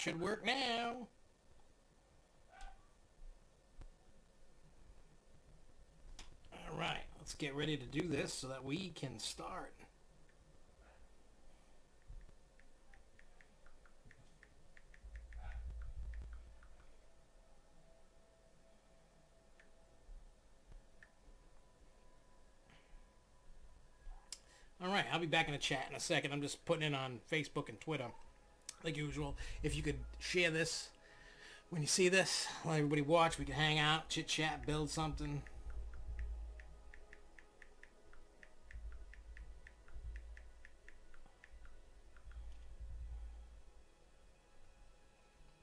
should work now. All right, let's get ready to do this so that we can start. All right, I'll be back in the chat in a second. I'm just putting it on Facebook and Twitter, like usual. If you could share this when you see this, let everybody watch. We can hang out, chit chat, build something.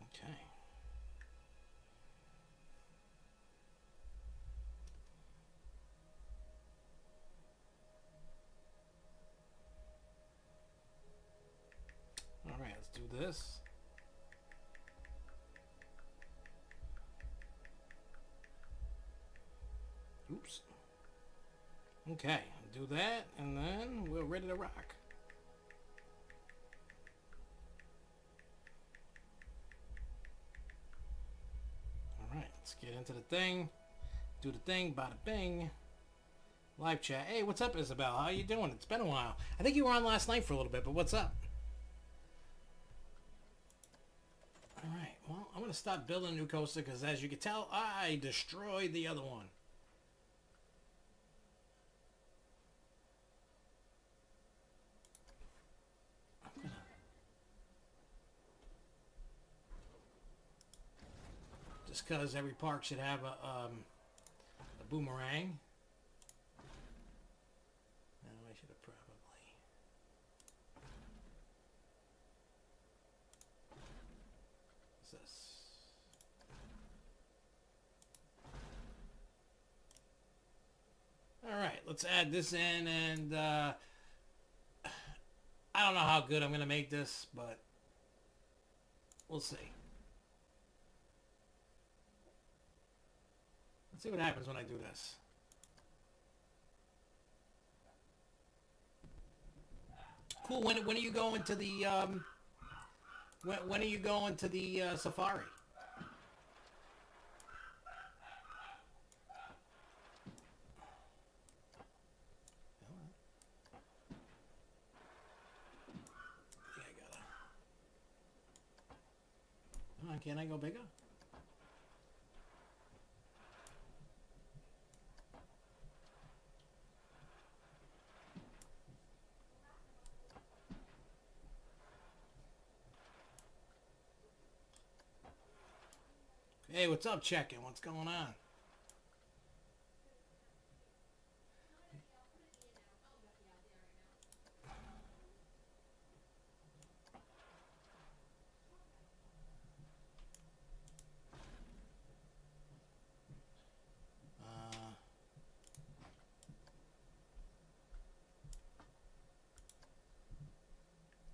Okay. All right, let's do this. Oops. Okay, do that, and then we're ready to rock. All right, let's get into the thing. Do the thing, bada bing. Live chat. Hey, what's up, Isabel? How you doing? It's been a while. I think you were on last night for a little bit, but what's up? All right, well, I'm going to stop building a new coaster because, as you can tell, I destroyed the other one. Just because every park should have a boomerang. No, I should have probably... What's this? All right, let's add this in, and I don't know how good I'm going to make this, but we'll see. Let's see what happens when I do this. Cool. When are you going to the when are you going to the safari? Yeah, I gotta. Oh, can't I go bigger? Hey, what's up, checking? What's going on?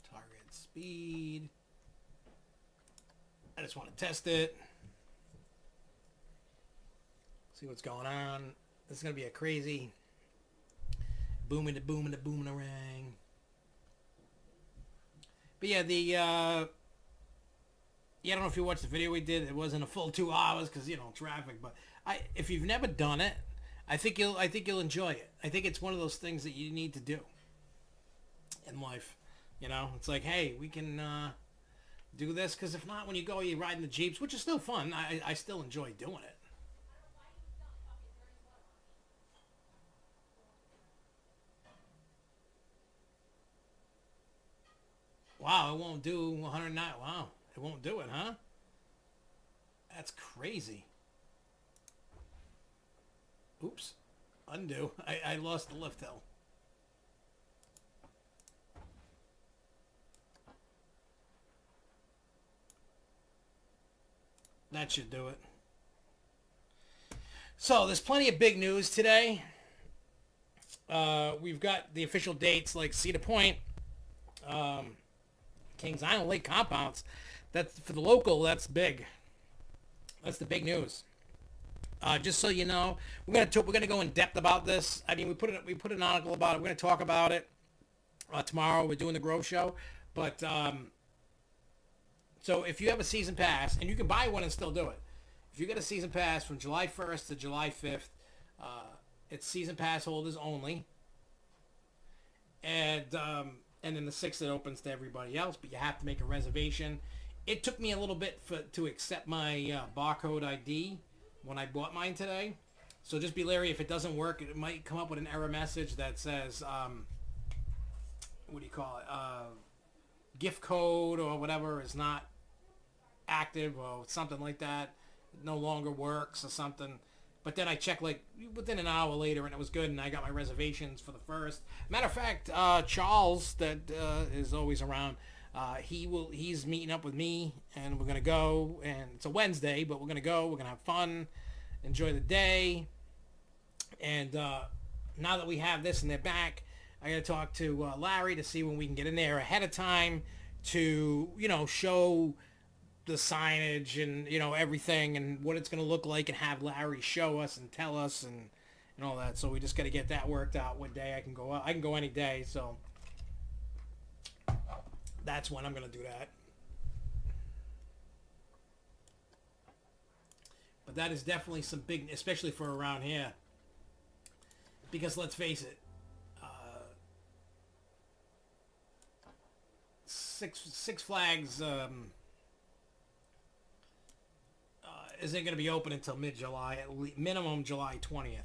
Target speed. I just want to test it. See what's going on. This is going to be a crazy booming to booming to boomerang. But yeah, I don't know if you watched the video we did. It wasn't a full 2 hours because, you know, traffic. But if you've never done it, I think you'll enjoy it. I think it's one of those things that you need to do in life. You know, it's like, hey, we can do this, because if not, when you go, you're riding the Jeeps, which is still fun. I still enjoy doing it. Wow, it won't do 109. Wow, it won't do it, huh? That's crazy. Oops. Undo. I lost the lift hill. That should do it. So, there's plenty of big news today. We've got the official dates like Cedar Point, Kings Island Lake compounds. That's for the local. That's big. That's the big news. Just so you know, we're gonna go in depth about this. I mean, we put an article about it. We're gonna talk about it tomorrow. We're doing the Grove Show, but So if you have a season pass, and you can buy one and still do it. If you get a season pass from July 1st to July 5th, it's season pass holders only. And then the 6th it opens to everybody else, but you have to make a reservation. It took me a little bit to accept my barcode ID when I bought mine today. So just be leery if it doesn't work. It might come up with an error message that says, what do you call it? Gift code or whatever is not active or something like that. It no longer works or something. But then I checked like within an hour later and it was good, and I got my reservations for the first. Matter of fact, Charles, that is always around, he's meeting up with me, and we're gonna go. And it's a Wednesday, but we're gonna go. We're gonna have fun, enjoy the day. And now that we have this and they're back, I gotta talk to Larry to see when we can get in there ahead of time to show the signage and everything and what it's going to look like, and have Larry show us and tell us and all that. So we just got to get that worked out. What day I can go out. I can go any day, so that's when I'm going to do that. But that is definitely some big, especially for around here, because let's face it, Six Flags isn't going to be open until mid-July, at least minimum July 20th.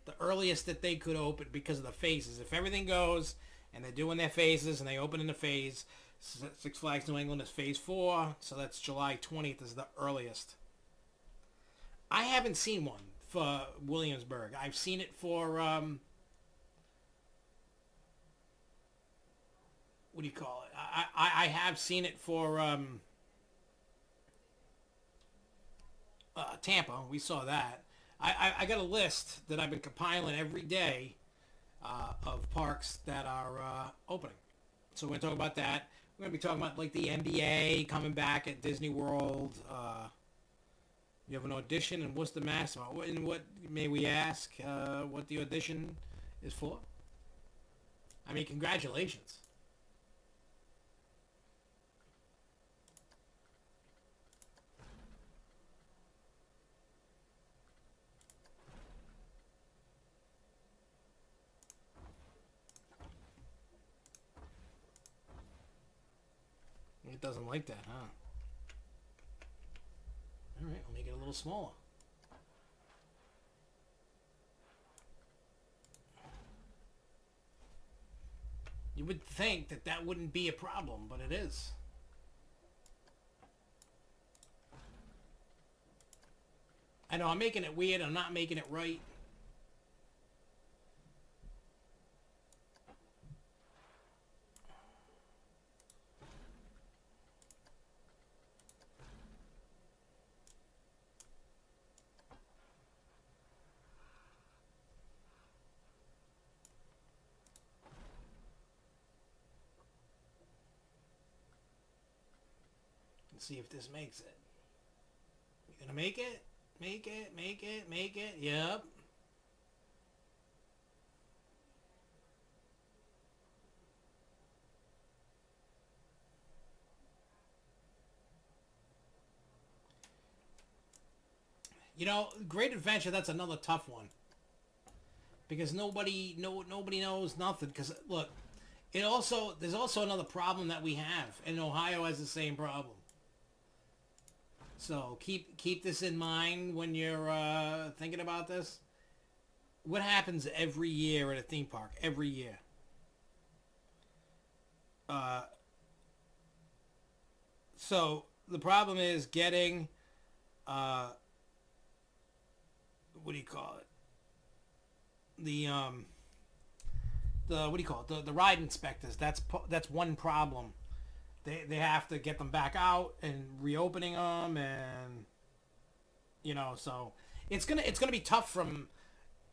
The earliest that they could open, because of the phases. If everything goes and they're doing their phases and they open in the phase, Six Flags New England is phase 4, so that's July 20th is the earliest. I haven't seen one for Williamsburg. I've seen it for what do you call it? I have seen it for Tampa. We saw that. I got a list that I've been compiling every day of parks that are opening. So we're going to talk about that. We're going to be talking about like the NBA coming back at Disney World. You have an audition in Worcester, Mass. What may we ask what the audition is for? I mean, congratulations. It doesn't like that, huh? Alright, I'll make it a little smaller. You would think that that wouldn't be a problem, but it is. I know I'm making it weird. I'm not making it right. Let's see if this makes it. You gonna make it? Make it, make it, make it. Yep. Great Adventure, that's another tough one. Because nobody knows nothing. Because, look, there's also another problem that we have. And Ohio has the same problem. So keep this in mind when you're thinking about this. What happens every year at a theme park? Every year. So the problem is getting, what do you call it? The what do you call it? The ride inspectors. That's one problem. They have to get them back out and reopening them, and so it's gonna be tough from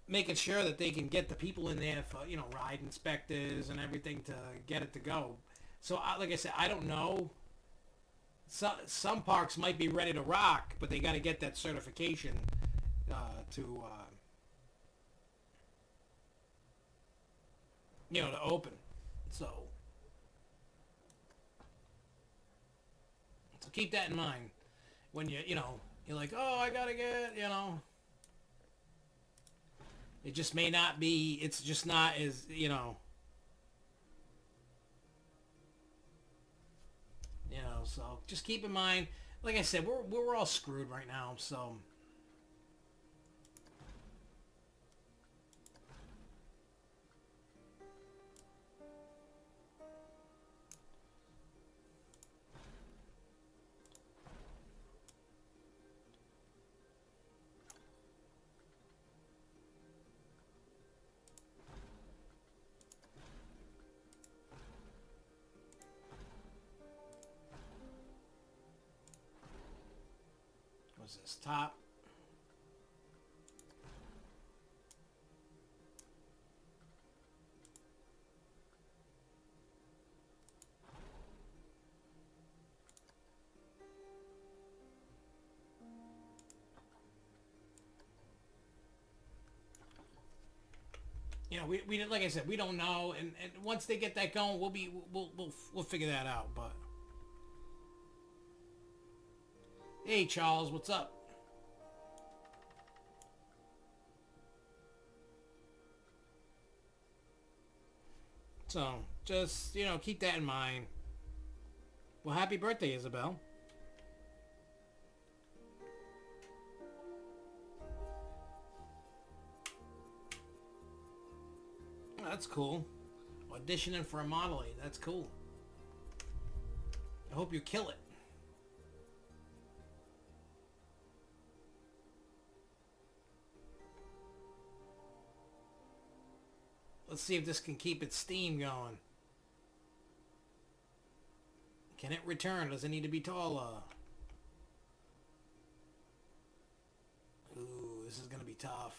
making sure that they can get the people in there for ride inspectors and everything to get it to go. So like I said, I don't know. Some parks might be ready to rock, but they got to get that certification to open. So So keep that in mind when you're like, oh, I gotta get, it just may not be, it's just not as, so just keep in mind, like I said, we're all screwed right now, so. What's this, top? We like I said, we don't know, and once they get that going, we'll figure that out. But hey, Charles, what's up? So just keep that in mind. Well, happy birthday, Isabel. That's cool. Auditioning for a modeling. That's cool. I hope you kill it. Let's see if this can keep its steam going. Can it return? Does it need to be taller? Ooh, this is going to be tough.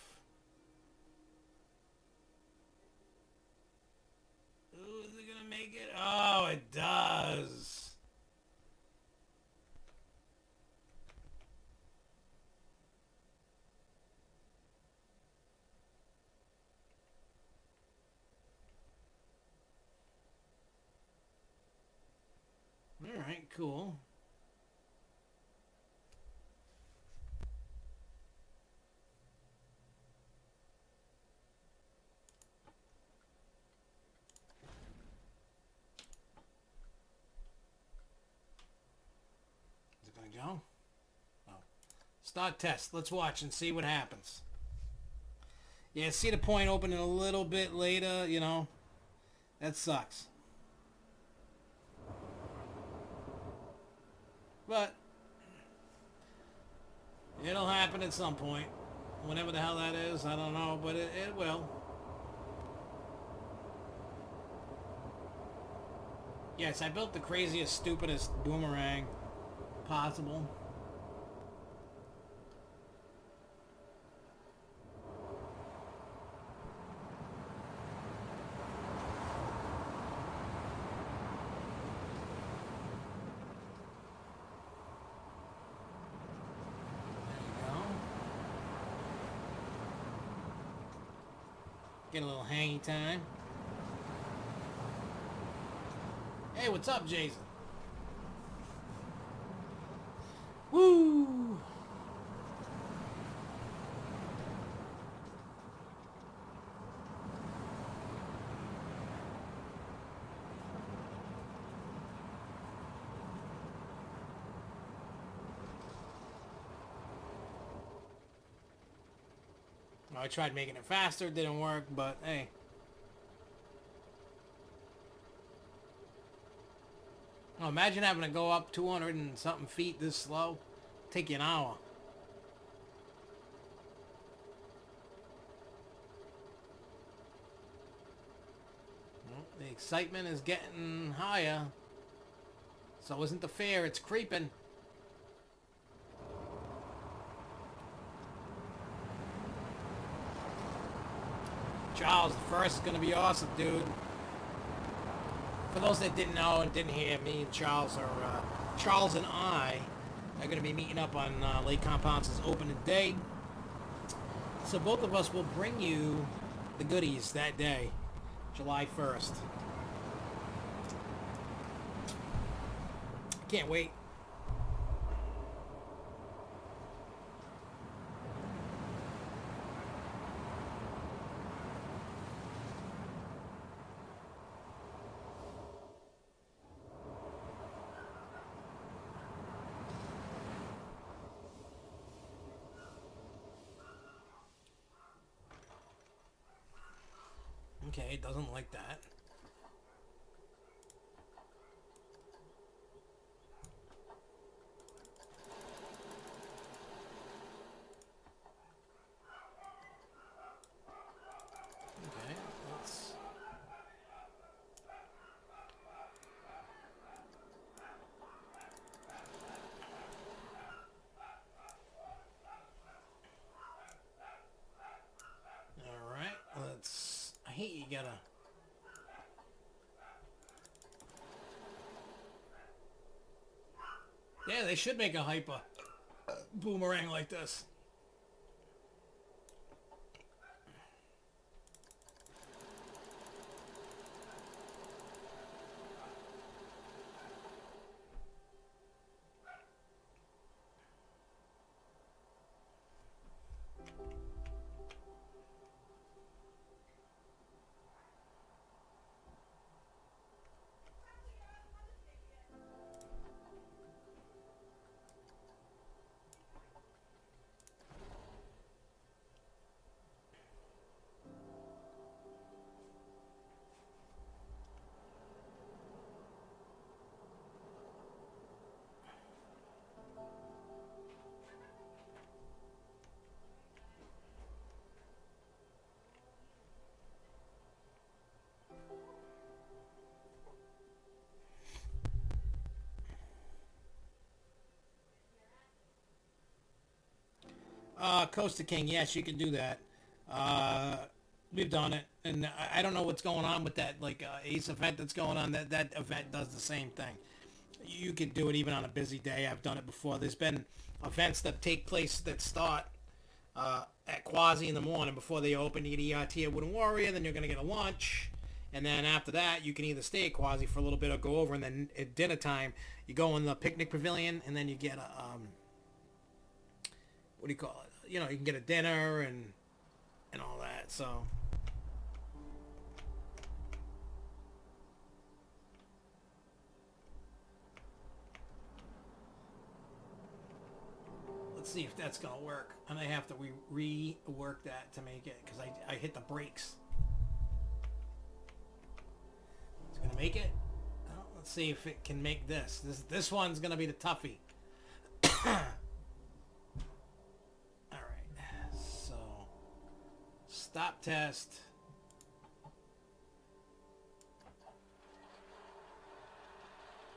Ooh, is it going to make it? Oh, it does. Alright, cool. Is it gonna go? Oh. Start test. Let's watch and see what happens. Yeah, see the point opening a little bit later, That sucks. But it'll happen at some point. Whenever the hell that is, I don't know, but it will. Yes, I built the craziest, stupidest boomerang possible. Get a little hangy time. Hey, what's up, Jason? Woo! I tried making it faster, it didn't work, but hey. Oh, imagine having to go up 200 and something feet this slow. Take you an hour. Well, the excitement is getting higher. So isn't the fear, it's creeping. Charles, the first is going to be awesome, dude. For those that didn't know and didn't hear, me and Charles Charles and I are going to be meeting up on Lake Compounce's opening day. So both of us will bring you the goodies that day, July 1st. Can't wait. Okay, it doesn't like that. Okay, let's... Alright, let's... I hate you gotta... Yeah, they should make a hyper boomerang like this. Coaster King, yes, you can do that. We've done it, and I don't know what's going on with that, like, Ace event that's going on. That event does the same thing. You can do it even on a busy day. I've done it before. There's been events that take place that start at Quasi in the morning before they open. You get ERT at Wooden Warrior, then you're going to get a lunch, and then after that, you can either stay at Quasi for a little bit or go over, and then at dinner time, you go in the picnic pavilion, and then you get a, what do you call it? You know, you can get a dinner and all that, so... Let's see if that's going to work. And I have to rework that to make it, because I hit the brakes. It's going to make it? Oh, let's see if it can make this. This one's going to be the toughie. Stop test.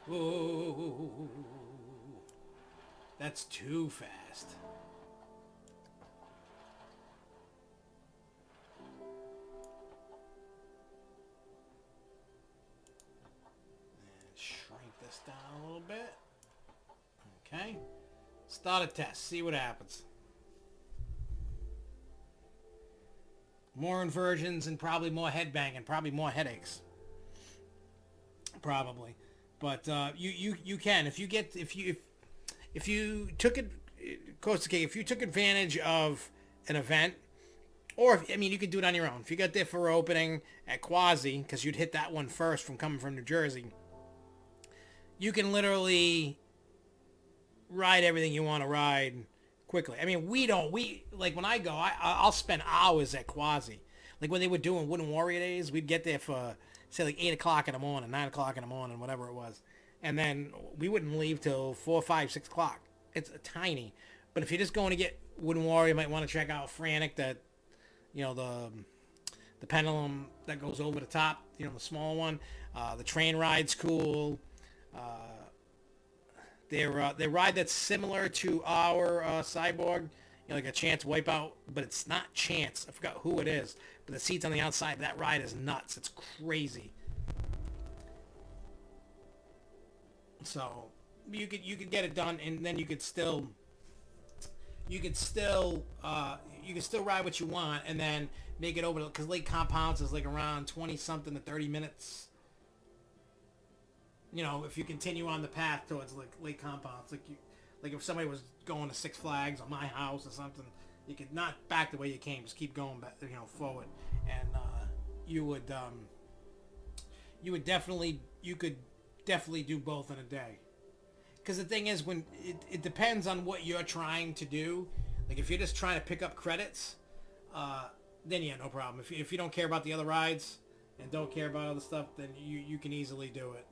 Whoa. That's too fast. And shrink this down a little bit. Okay. Start a test. See what happens. More inversions and probably more headbanging, probably more headaches. Probably, but you can if you took it, Costa K, if you took advantage of an event, or I mean you could do it on your own. If you got there for opening at Quasi, because you'd hit that one first from coming from New Jersey, you can literally ride everything you want to ride quickly. I mean, we like when I go, I'll spend hours at Quasi. Like when they were doing Wooden Warrior days, we'd get there for, say, like 8 o'clock in the morning, 9 o'clock in the morning, whatever it was. And then we wouldn't leave till 4, 5, 6 o'clock. It's tiny. But if you're just going to get Wooden Warrior, you might want to check out Frantic, that, you know, the pendulum that goes over the top, you know, the small one. The train ride's cool. Their ride that's similar to our Cyborg, you know, like a Chance Wipeout, but it's not Chance. I forgot who it is, but the seats on the outside, that ride is nuts. It's crazy. So you could get it done, and then you could still ride what you want, and then make it over, because Lake Compounds is like around 20 something to 30 minutes. You know, if you continue on the path towards like Lake Compounds, like if somebody was going to Six Flags or my house or something, you could not back the way you came, just keep going back, you know, forward, and you could definitely do both in a day. Because the thing is, when it depends on what you're trying to do. Like if you're just trying to pick up credits, then yeah, no problem. If you don't care about the other rides, and don't care about other stuff, then you can easily do it.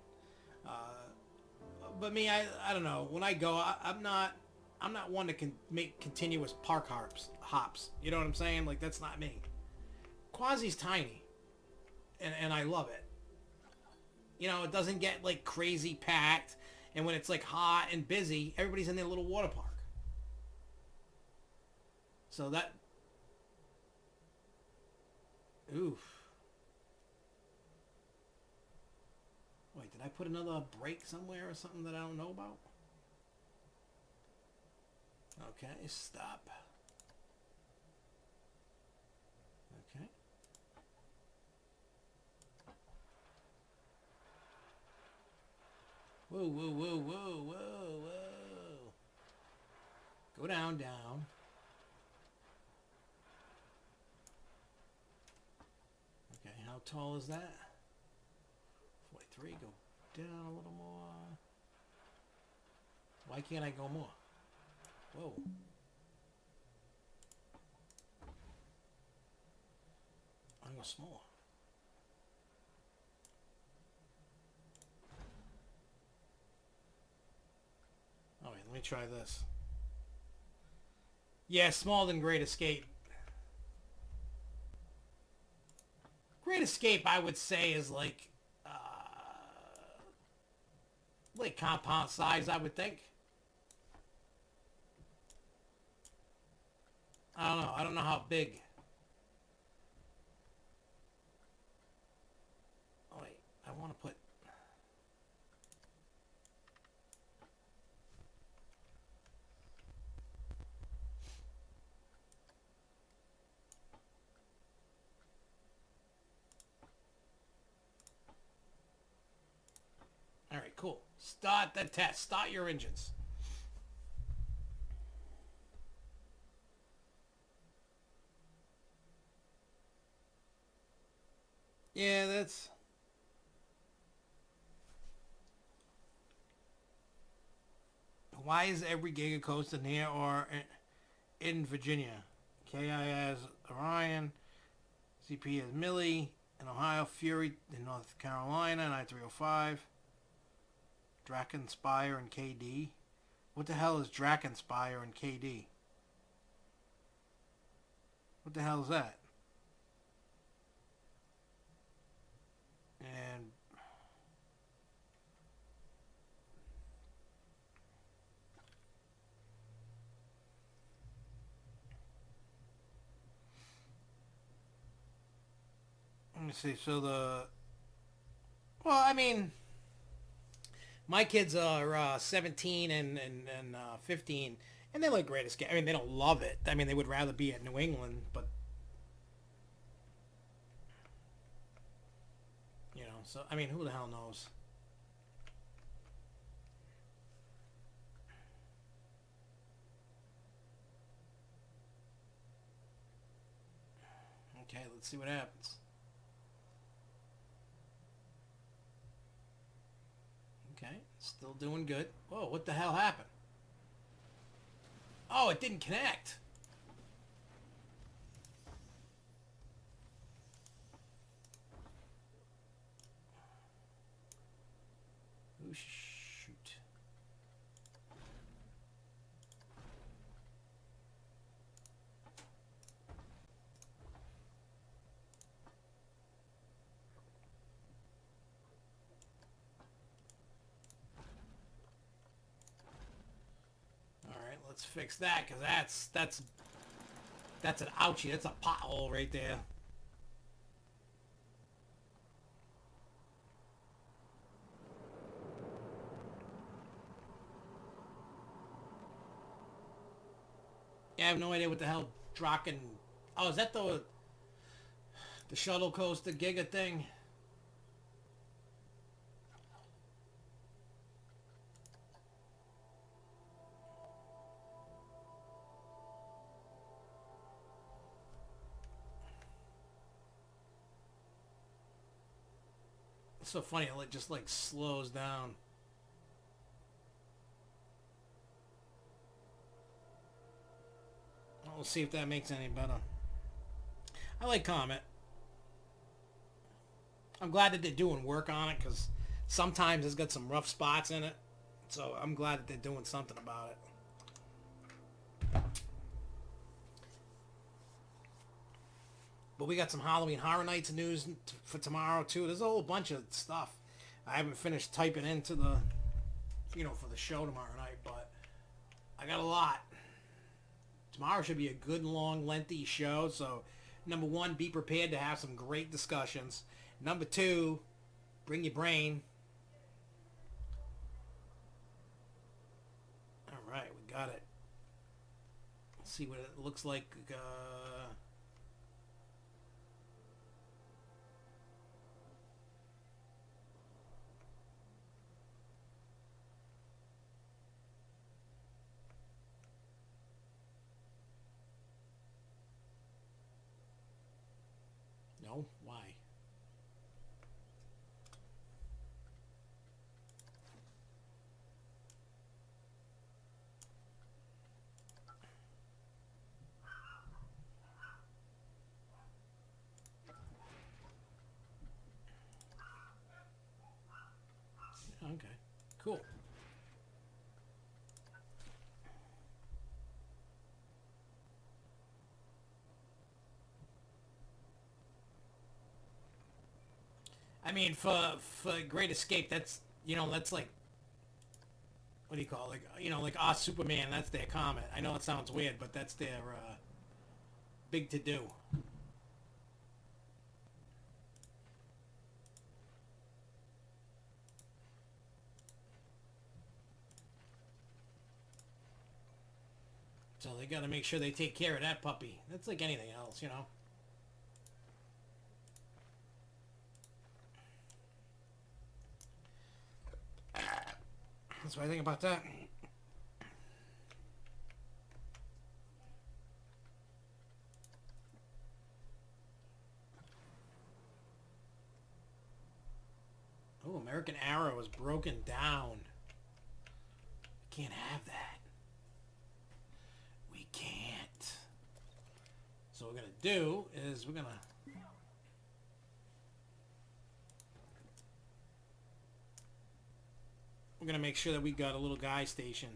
But me, I don't know. When I go, I'm not one to make continuous park hops. You know what I'm saying? Like, that's not me. Quasi's tiny, and I love it. You know, it doesn't get like crazy packed, and when it's like hot and busy, everybody's in their little water park. So that, oof. Wait, did I put another break somewhere or something that I don't know about? Okay, stop. Okay. Whoa, whoa, whoa, whoa, whoa, whoa. Go down, down. Okay, how tall is that? 43, go down a little more. Why can't I go more? Whoa. I go smaller. Oh wait, let me try this. Yeah, smaller than Great Escape. Great Escape, I would say, is like compound size, I would think. I don't know. I don't know how big. Oh wait, I want to put. All right, cool. Start the test. Start your engines. Yeah, that's. Why is every Giga Coast in here or in Virginia? KI has Orion, CP has Millie, in Ohio, Fury in North Carolina, 9305, Drakenspire and KD. What the hell is Drakenspire and KD? What the hell is that? And let me see. So well, I mean, my kids are 17 and 15, and they like Great Escape. I mean, they don't love it. I mean, they would rather be at New England, but you know. So I mean, who the hell knows? Okay, let's see what happens. Okay, still doing good. Whoa, what the hell happened? Oh, it didn't connect. Oh, shoot. All right, let's fix that, because that's an ouchie. That's a pothole right there. Yeah, I have no idea what the hell Draken. Oh, is that the shuttle coaster Giga thing? It's so funny. It just like slows down. We'll see if that makes any better. I like Comet. I'm glad that they're doing work on it because sometimes it's got some rough spots in it. So I'm glad that they're doing something about it. But we got some Halloween Horror Nights news for tomorrow too. There's a whole bunch of stuff. I haven't finished typing into the, for the show tomorrow night, but I got a lot. Tomorrow should be a good, long, lengthy show. So, number one, be prepared to have some great discussions. Number two, bring your brain. All right, we got it. Let's see what it looks like. No? Why? Okay. Cool. I mean, for Great Escape, that's that's like, what do you call it? Like Superman. That's their comet. I know it sounds weird, but that's their big to do. So they got to make sure they take care of that puppy. That's like anything else, That's what I think about that. Oh, American Arrow is broken down. Can't have that. We can't. So what we're going to do is we're going to... We're going to make sure that we got a little guy station.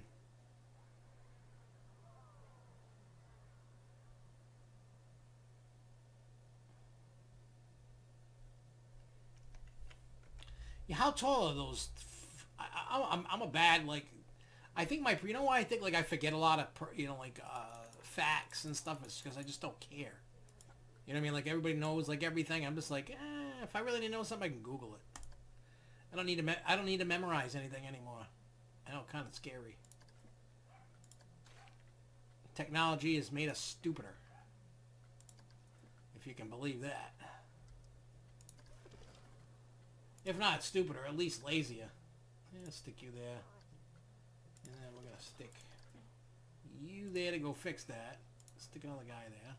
Yeah, how tall are those? I'm a bad, like... I think you know why I think, like, I forget a lot of, facts and stuff? It's because I just don't care. You know what I mean? Like, everybody knows, like, everything. I'm just like, if I really need to know something, I can Google it. I don't need to memorize anything anymore. I know, kind of scary. Technology has made us stupider. If you can believe that. If not stupider, at least lazier. Yeah, stick you there. And then we're going to stick you there to go fix that. Stick another guy there.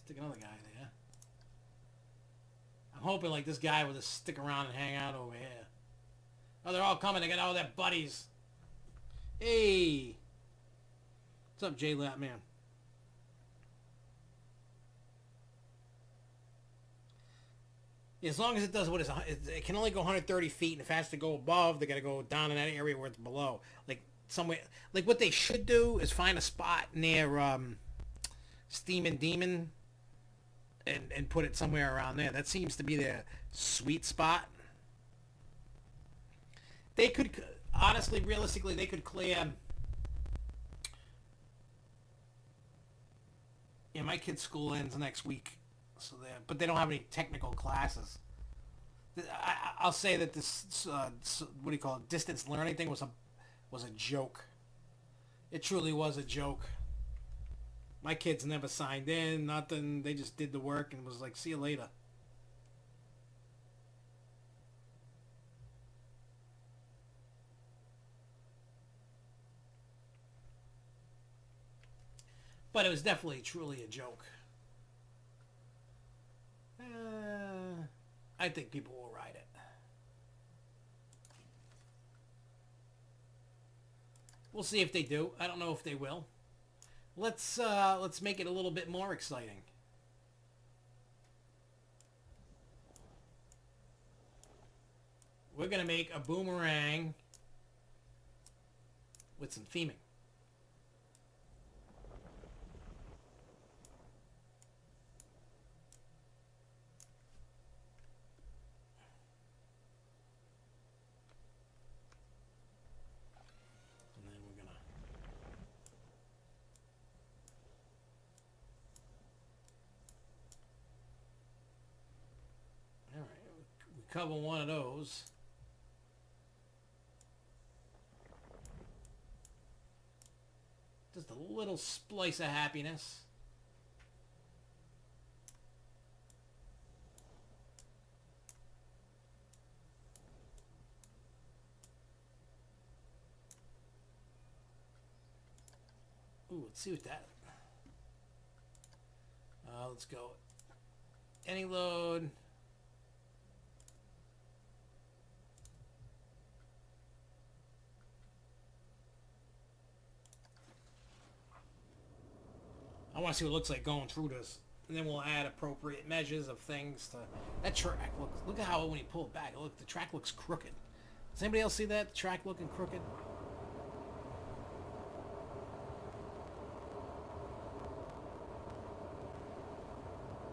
Stick another guy there. I'm hoping like this guy will just stick around and hang out over here. Oh, they're all coming. They got all their buddies. Hey. What's up, J-Lap, man? As long as it does it can only go 130 feet, and if it has to go above, they got to go down in that area where it's below. Like somewhere, like what they should do is find a spot near Steam and Demon, and put it somewhere around there. That seems to be their sweet spot. They could, honestly, realistically, they could clear. Yeah, my kid's school ends next week, but they don't have any technical classes. I'll say that this, what do you call it, distance learning thing was a joke. It truly was a joke. My kids never signed in, nothing. They just did the work and was like, see you later. But it was definitely, truly a joke. I think people will ride it. We'll see if they do. I don't know if they will. Let's make it a little bit more exciting. we're going to make a boomerang with some theming. And then we're going to... All right, we cover one of those. Just a little splice of happiness. Ooh, let's see what that... let's go. Any load. I want to see what it looks like going through this. And then we'll add appropriate measures of things to... That track, look at how when you pull it back, look, the track looks crooked. Does anybody else see that? The track looking crooked?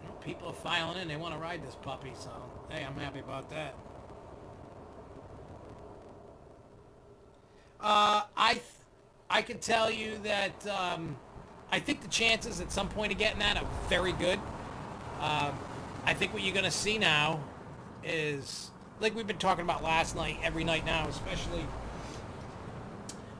Well, people are filing in. They want to ride this puppy, so... Hey, I'm happy about that. I can tell you that... I think the chances at some point of getting that are very good. I think what you're going to see now is, like we've been talking about last night, every night now, especially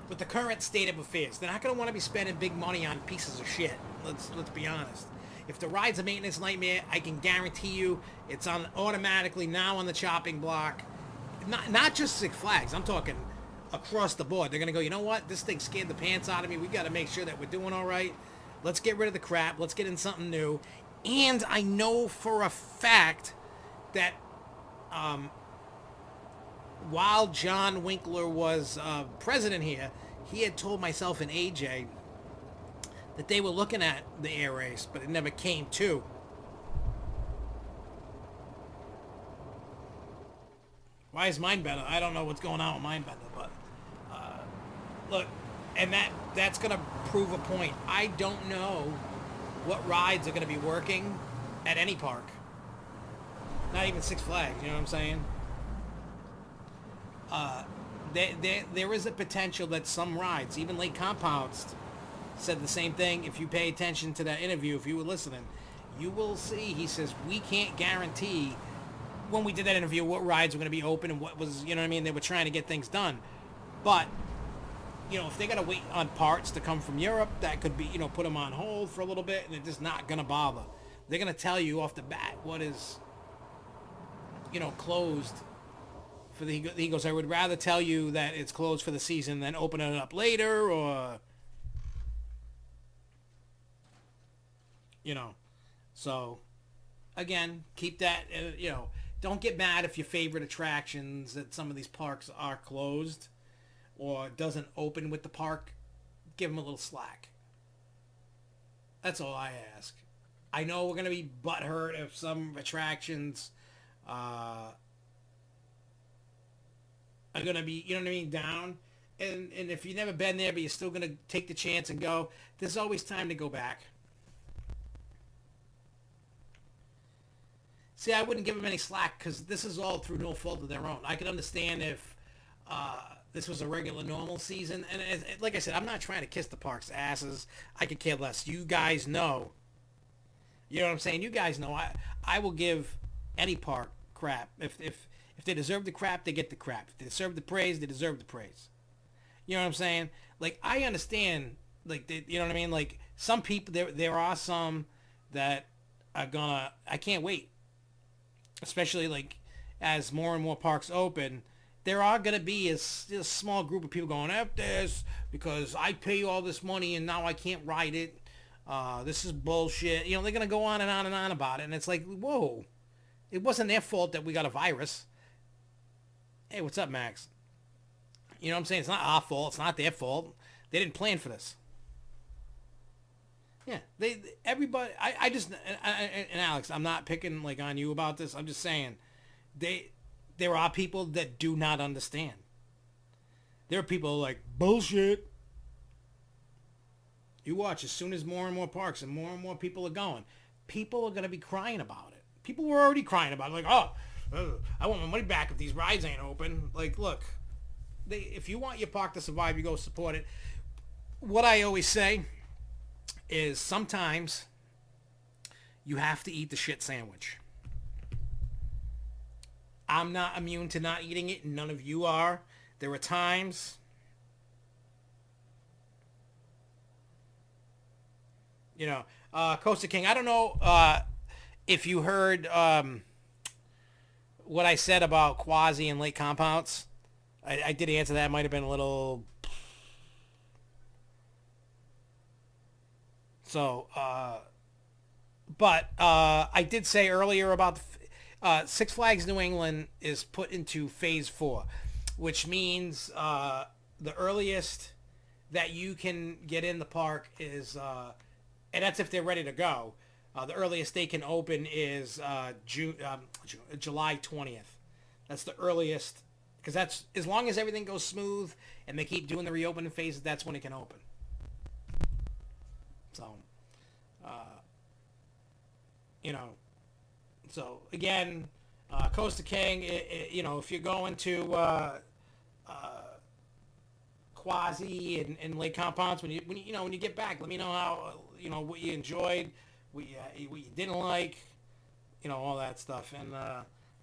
with the current state of affairs. They're not going to want to be spending big money on pieces of shit. Let's be honest. If the ride's a maintenance nightmare, I can guarantee you it's on automatically now on the chopping block. Not just Six Flags. I'm talking across the board. They're going to go, you know what? This thing scared the pants out of me. We got to make sure that we're doing all right. Let's get rid of the crap. Let's get in something new. And I know for a fact that while John Winkler was president here, he had told myself and AJ that they were looking at the air race, but it never came to. Why is mine better? I don't know what's going on with mine better, but look, and that's going to prove a point. I don't know what rides are going to be working at any park. Not even Six Flags, you know what I'm saying? There is a potential that some rides, even Lake Compounds, said the same thing. If you pay attention to that interview, if you were listening, you will see, he says, we can't guarantee, when we did that interview, what rides were going to be open and what was, you know what I mean? They were trying to get things done. But, you know, if they got to wait on parts to come from Europe, that could be, you know, put them on hold for a little bit, and they're just not going to bother. They're going to tell you off the bat what is, you know, closed for the... He goes, I would rather tell you that it's closed for the season than open it up later, or... You know, so, again, keep that, you know, don't get mad if your favorite attractions at some of these parks are closed or doesn't open with the park. Give them a little slack. That's all I ask. I know we're going to be butthurt if some attractions are going to be, you know what I mean, down. And if you've never been there but you're still going to take the chance and go, there's always time to go back. See, I wouldn't give them any slack because this is all through no fault of their own. I could understand if this was a regular normal season. And like I said, I'm not trying to kiss the park's asses. I could care less. You guys know. You know what I'm saying? You guys know. I will give any park crap. If they deserve the crap, they get the crap. If they deserve the praise, they deserve the praise. You know what I'm saying? Like, I understand. Like, you know what I mean? Like, some people, there are some that are gonna... I can't wait. Especially, like, as more and more parks open, there are going to be a small group of people going, F this, because I pay all this money and now I can't ride it. This is bullshit. You know, they're going to go on and on and on about it. And it's like, whoa. It wasn't their fault that we got a virus. Hey, what's up, Max? You know what I'm saying? It's not our fault. It's not their fault. They didn't plan for this. Yeah, everybody, I just, and Alex, I'm not picking, like, on you about this. I'm just saying, There are people that do not understand. There are people like, bullshit. You watch, as soon as more and more parks and more people are going, people are going to be crying about it. People were already crying about it. Like, oh, I want my money back if these rides ain't open. Like, look, if you want your park to survive, you go support it. What I always say is sometimes you have to eat the shit sandwich. I'm not immune to not eating it. None of you are. There are times... You know, Costa King, I don't know if you heard what I said about quasi and lake compounds. I did answer that. It might have been a little... So, but I did say earlier about Six Flags New England is put into phase 4, which means the earliest that you can get in the park is, and that's if they're ready to go. The earliest they can open is July 20th. That's the earliest, because that's, as long as everything goes smooth and they keep doing the reopening phases, that's when it can open. So, you know, so again, Costa King, you know, if you're going to quasi and lake compounds, when you get back, let me know how, you know, what you enjoyed, what you didn't like, you know, all that stuff. And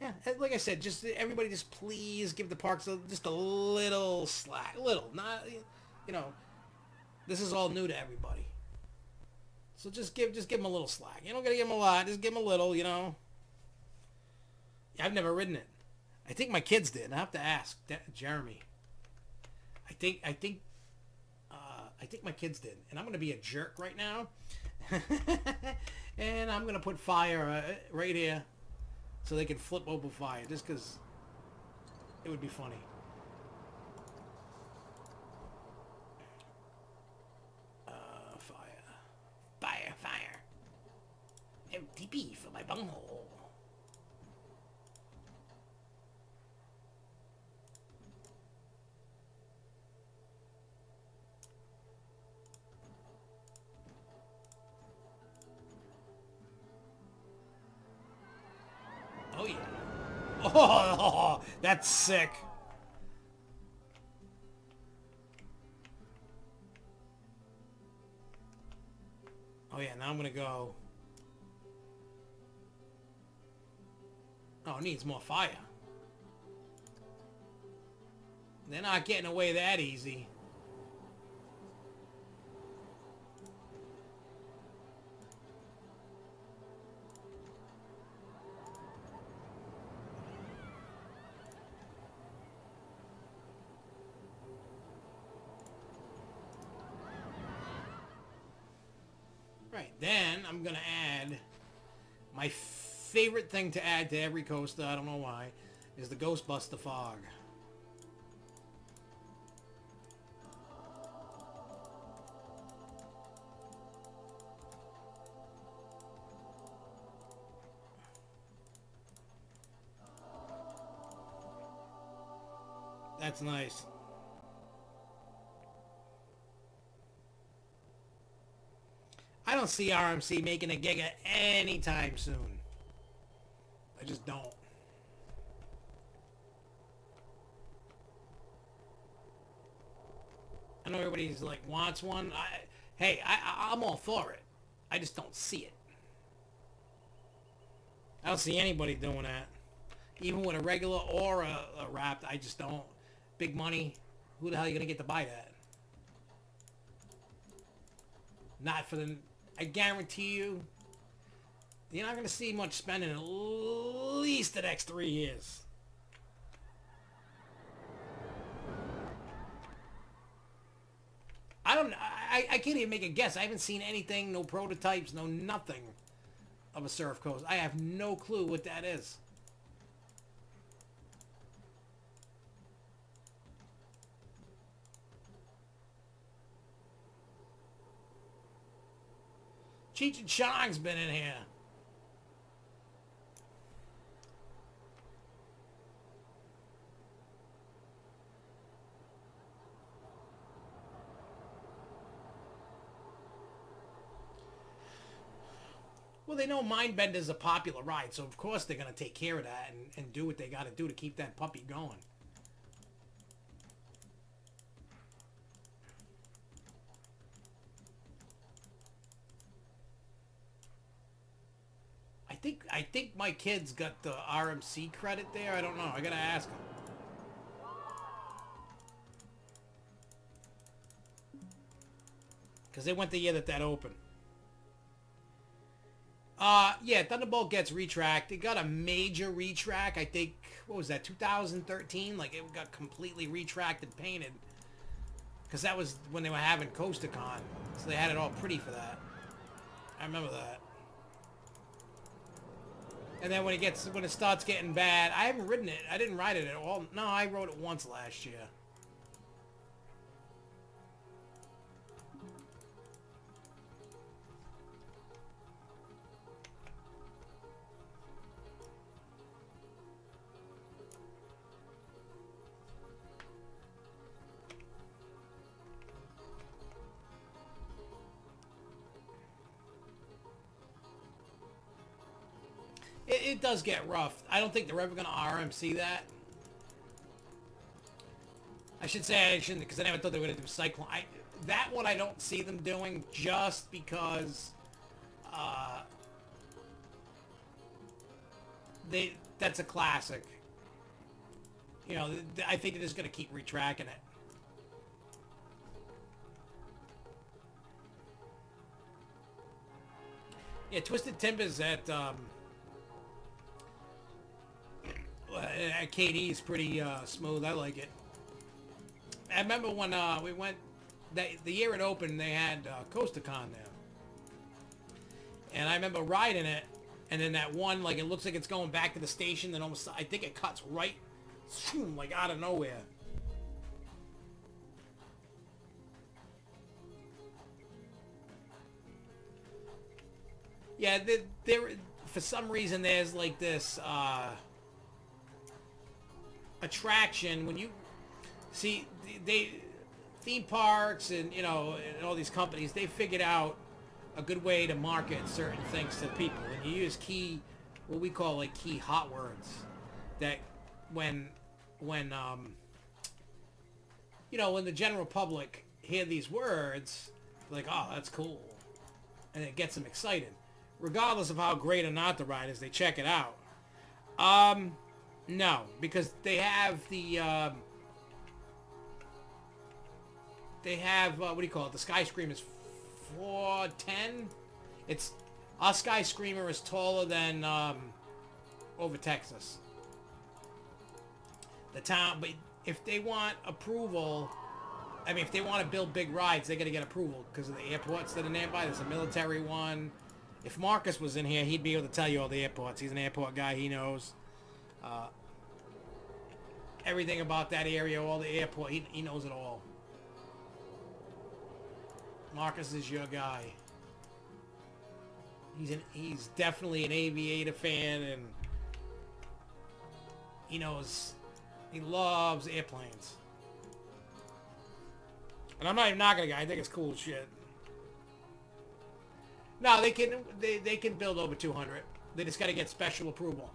yeah, like I said, just everybody, just please give the parks just a little slack, not, you know, this is all new to everybody. So just give them a little slack. You don't gotta give them a lot. Just give them a little. You know. I've never ridden it. I think my kids did. I have to ask Jeremy. I think my kids did, and I'm gonna be a jerk right now, and I'm gonna put fire right here, so they can flip open fire, just because it would be funny. Fire. MTP for my bunghole. Oh yeah. Oh, that's sick. Oh yeah, now I'm gonna go. Oh, it needs more fire. They're not getting away that easy. Right, then I'm gonna add my favorite thing to add to every coaster, I don't know why, is the Ghostbuster Fog. That's nice. I don't see RMC making a Giga anytime soon. I just don't. I know everybody's like wants one. I'm all for it. I just don't see it. I don't see anybody doing that. Even with a regular or a wrapped, I just don't. Big money. Who the hell are you going to get to buy that? Not for the... I guarantee you, you're not going to see much spending at least the next 3 years. I can't even make a guess. I haven't seen anything, no prototypes, no nothing of a Surf Coast. I have no clue what that is. Cheech and Chong's been in here. Well, they know Mindbender's a popular ride, so of course they're going to take care of that and do what they got to do to keep that puppy going. I think my kids got the RMC credit there. I don't know. I got to ask them. Because they went the year that opened. Yeah, Thunderbolt gets retracked. It got a major retrack. I think, what was that, 2013? Like, it got completely retracked and painted. Because that was when they were having CoasterCon. So they had it all pretty for that. I remember that. And then when it starts getting bad, I haven't ridden it. I didn't ride it at all. No, I rode it once last year. It does get rough. I don't think they're ever going to RMC that. I should say I shouldn't, because I never thought they were going to do Cyclone. That one I don't see them doing just because that's a classic. You know, I think they're just going to keep retracking it. Yeah, Twisted Timbers at KD is pretty smooth. I like it. I remember when we went, the year it opened, they had CoasterCon there. And I remember riding it, and then that one, like, it looks like it's going back to the station, then almost, I think it cuts right, like, out of nowhere. Yeah, there, for some reason, there's, like, this, attraction when you see theme parks and, you know, and all these companies, they figured out a good way to market certain things to people, and you use what we call like key hot words that when you know, when the general public hear these words, like, oh, that's cool, and it gets them excited regardless of how great or not the ride is. They check it out. No, because they have the, what do you call it? The Sky Screamer is 410. Our Sky Screamer is taller than, over Texas. The town, but if they want approval, I mean, if they want to build big rides, they got to get approval because of the airports that are nearby. There's a military one. If Marcus was in here, he'd be able to tell you all the airports. He's an airport guy. He knows. Everything about that area, all the airport, he knows it all. Marcus is your guy. He's definitely an aviator fan, and he loves airplanes. And I'm not even knocking a guy. I think it's cool as shit. No, they can build over 200. They just got to get special approval.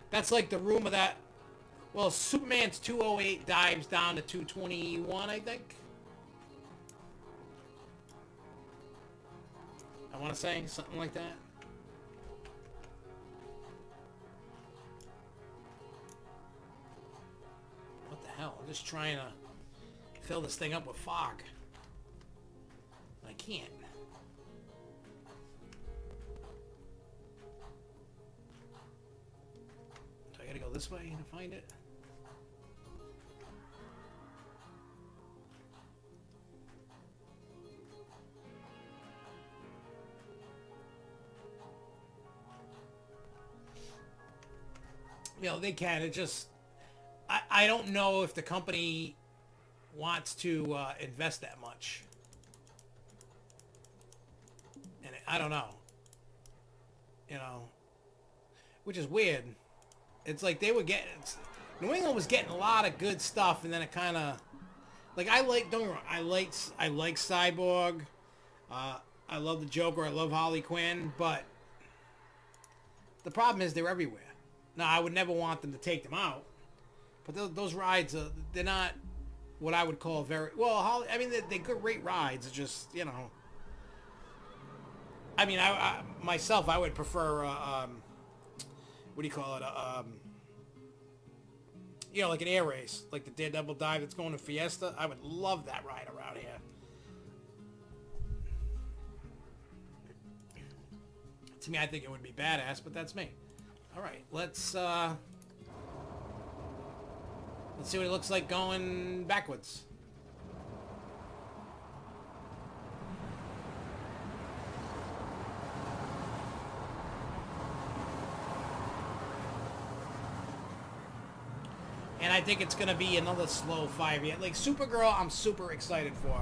That's like the rumor that, well, Superman's 208 dives down to 221, I think. I want to say something like that. What the hell? I'm just trying to fill this thing up with fog. I can't. I gotta go this way to find it. You know, they can. It just, I don't know if the company wants to invest that much. And I don't know. You know, which is weird. It's like they were getting, New England was getting a lot of good stuff, and then it kind of, Like I like, don't get me wrong, I like Cyborg. Uh, I love the Joker. I love Harley Quinn, but the problem is they're everywhere. Now I would never want them to take them out, but those rides, they're not what I would call very well. I mean, they're good, great rides. It's just, you know. I mean, I myself, I would prefer, what do you call it? You know, like an air race, like the Daredevil dive that's going to Fiesta. I would love that ride around here. To me, I think it would be badass, but that's me. All right, let's see what it looks like going backwards. And I think it's going to be another slow 5 year. Like Supergirl, I'm super excited for.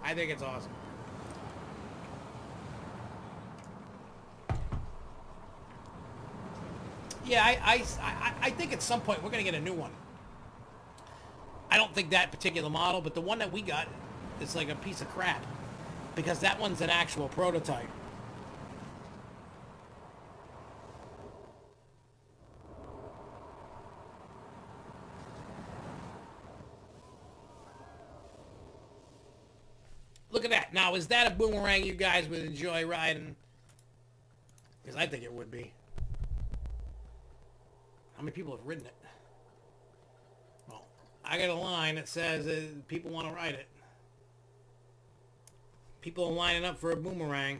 I think it's awesome. Yeah, I think at some point we're going to get a new one. I don't think that particular model, but the one that we got is like a piece of crap. Because that one's an actual prototype. Look at that. Now, is that a boomerang you guys would enjoy riding? Because I think it would be. How many people have ridden it? Well, I got a line that says people want to ride it. People are lining up for a boomerang.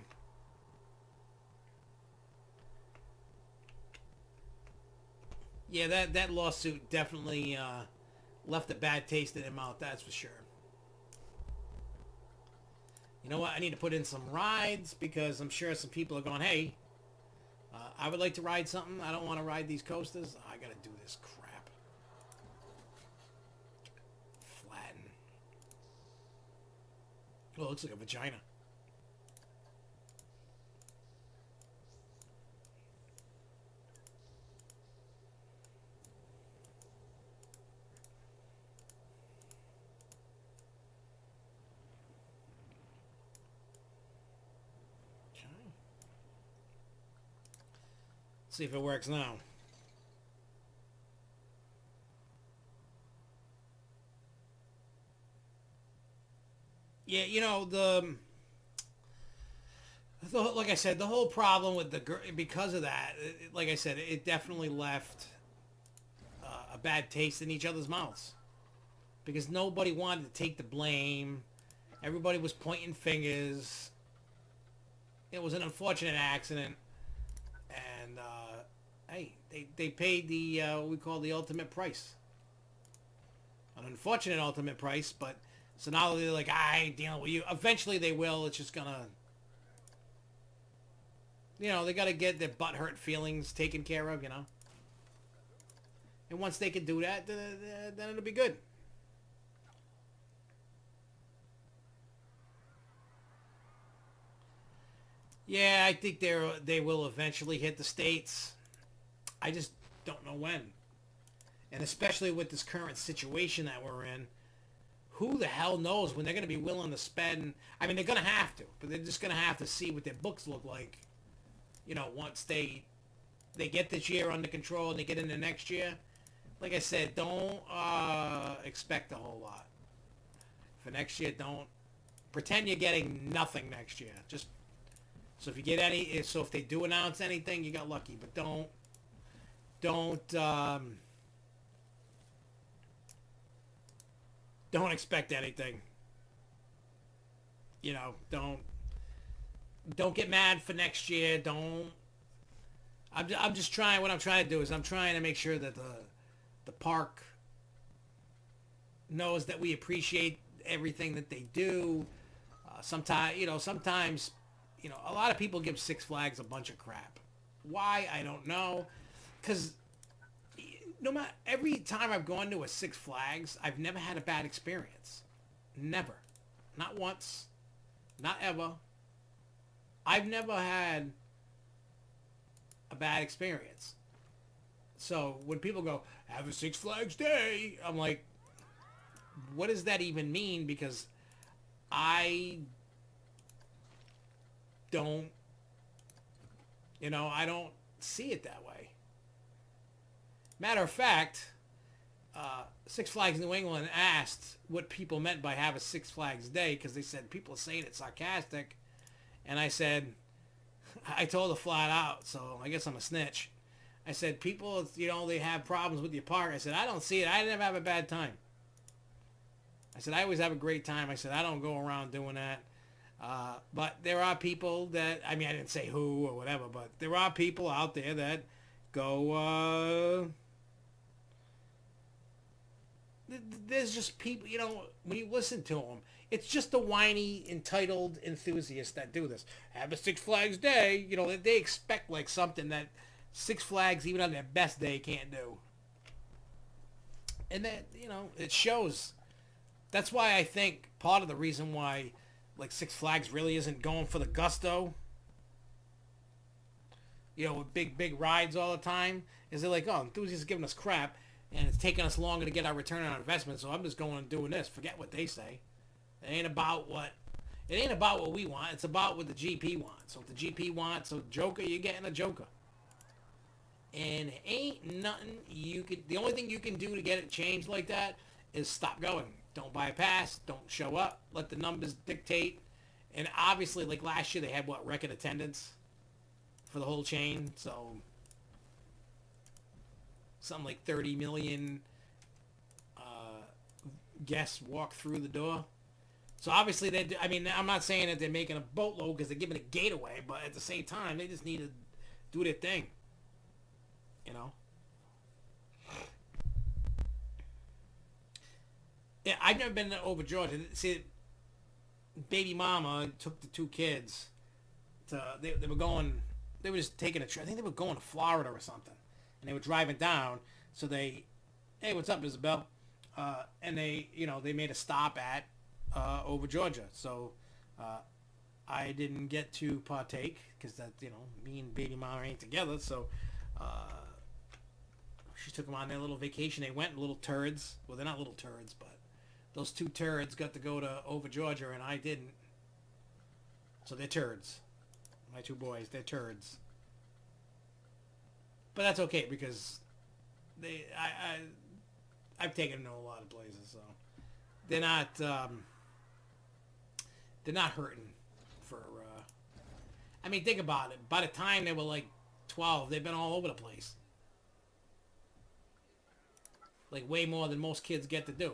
Yeah, that lawsuit definitely left a bad taste in their mouth, that's for sure. You know what? I need to put in some rides because I'm sure some people are going, hey, I would like to ride something. I don't want to ride these coasters. I got to do this crap. Flatten. Oh, it looks like a vagina. See if it works now. Yeah, you know, like I said, the whole problem with because of that, like I said, it definitely left a bad taste in each other's mouths because nobody wanted to take the blame. Everybody was pointing fingers. It was an unfortunate accident, and hey, they paid the what we call the ultimate price. An unfortunate ultimate price, but so now they're like, I ain't dealing with you. Eventually they will. It's just gonna, you know, they gotta get their butthurt feelings taken care of, you know. And once they can do that, then it'll be good. Yeah, I think they will eventually hit the States. I just don't know when. And especially with this current situation that we're in, who the hell knows when they're going to be willing to spend. I mean, they're going to have to, but they're just going to have to see what their books look like. You know, once they get this year under control and they get into next year. Like I said, don't expect a whole lot. For next year, don't pretend you're getting nothing next year. Just so if you get any, so if they do announce anything, you got lucky. But don't expect anything. You know, don't get mad for next year. Don't. I'm just trying. What I'm trying to do is I'm trying to make sure that the park knows that we appreciate everything that they do. Sometimes, a lot of people give Six Flags a bunch of crap. Why? I don't know. Because no matter every time I've gone to a Six Flags, I've never had a bad experience. Never. Not once. Not ever. I've never had a bad experience. So when people go, have a Six Flags day, I'm like, what does that even mean? Because I don't, I don't see it that way. Matter of fact, Six Flags New England asked what people meant by have a Six Flags Day, because they said people are saying it's sarcastic. And I said, I told her flat out, so I guess I'm a snitch. I said, people, they have problems with your park. I said, I don't see it. I never have a bad time. I said, I always have a great time. I said, I don't go around doing that. But there are people that, I didn't say who or whatever, but there are people out there that go, there's just people, when you listen to them, it's just the whiny, entitled enthusiasts that do this. Have a Six Flags Day. They expect like something that Six Flags, even on their best day, can't do. And that, it shows. That's why I think part of the reason why, like, Six Flags really isn't going for the gusto, with big rides all the time, is they're like, oh, enthusiasts are giving us crap, and it's taking us longer to get our return on investment, so I'm just going and doing this. Forget what they say. It ain't about what we want. It's about what the GP wants. So if the GP wants a Joker, you're getting a Joker. And ain't nothing you could... The only thing you can do to get it changed like that is stop going. Don't buy a pass. Don't show up. Let the numbers dictate. And obviously, like last year, they had, record attendance for the whole chain. So, something like 30 million guests walk through the door. So obviously, I'm not saying that they're making a boatload because they're giving a gate away, but at the same time, they just need to do their thing. Yeah, I've never been over Georgia. See, baby mama took the two kids to, they were just taking a trip. I think they were going to Florida or something. And they were driving down. So hey, what's up, Isabel? And they made a stop at over Georgia. So I didn't get to partake because that, me and baby mama ain't together. So she took them on their little vacation. They went, little turds. Well, they're not little turds, but those two turds got to go to over Georgia, and I didn't. So they're turds. My two boys, they're turds. But that's okay because I've taken them to a lot of places, so they're not hurting for. Think about it. By the time they were like 12, they've been all over the place. Like way more than most kids get to do.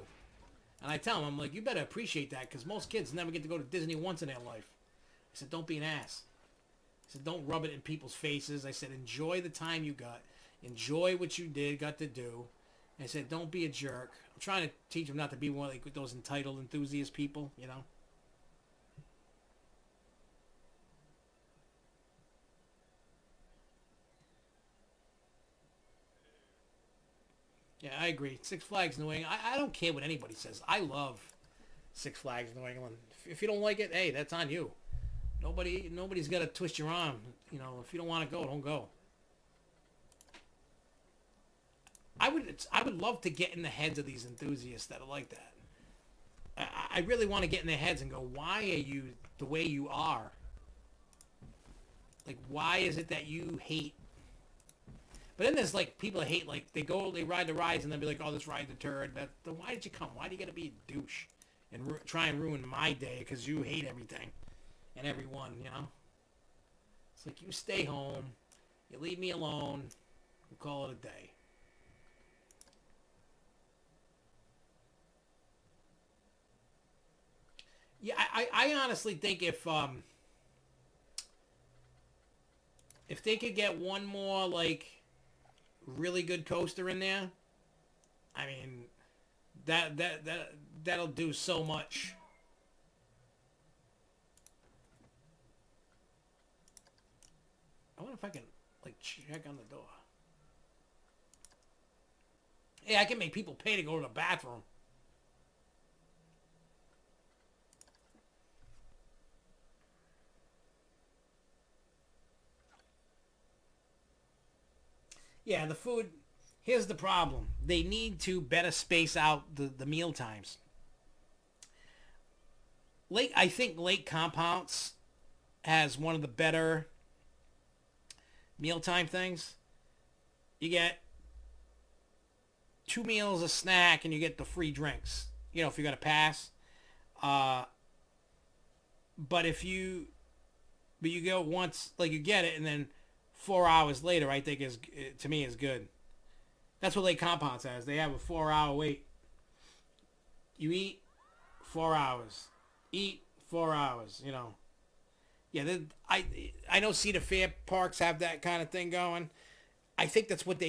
And I tell them, I'm like, you better appreciate that because most kids never get to go to Disney once in their life. I said, don't be an ass. I said, don't rub it in people's faces. I said, enjoy the time you got. Enjoy what you got to do. And I said, don't be a jerk. I'm trying to teach them not to be one of like those entitled enthusiast people, Yeah, I agree. Six Flags New England. I don't care what anybody says. I love Six Flags New England. If you don't like it, hey, that's on you. Nobody's got to twist your arm. If you don't want to go, don't go. I would love to get in the heads of these enthusiasts that are like that. I really want to get in their heads and go, why are you the way you are? Like, why is it that you hate? But then there's like people that hate, like they ride the rides and they'll be like, oh, this ride's a turd. Why did you come? Why do you got to be a douche and try and ruin my day because you hate everything and everyone, It's like, you stay home, you leave me alone, we'll call it a day. Yeah, I honestly think if they could get one more like really good coaster in there, that'll do so much. I wonder if I can like check on the door. Yeah, I can make people pay to go to the bathroom. The food, here's the problem. They need to better space out the meal times. I think Lake Compounce has one of the better mealtime things. You get 2 meals, a snack, and you get the free drinks. You know, if you're gonna pass. But you go once, like you get it, and then 4 hours later, I think to me is good. That's what Lake Compounce has. They have a 4-hour wait. You eat 4 hours, eat 4 hours. You know. Yeah, I know Cedar Fair parks have that kind of thing going. I think that's what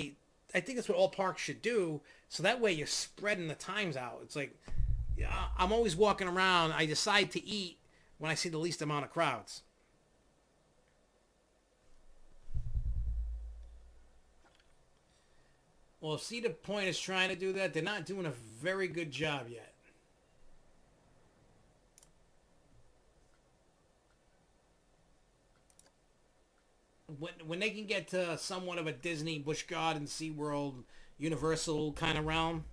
all parks should do. So that way you're spreading the times out. It's like, yeah, I'm always walking around. I decide to eat when I see the least amount of crowds. Well, if Cedar Point is trying to do that, they're not doing a very good job yet. When they can get to somewhat of a Disney, Busch Gardens, SeaWorld, Universal kind of realm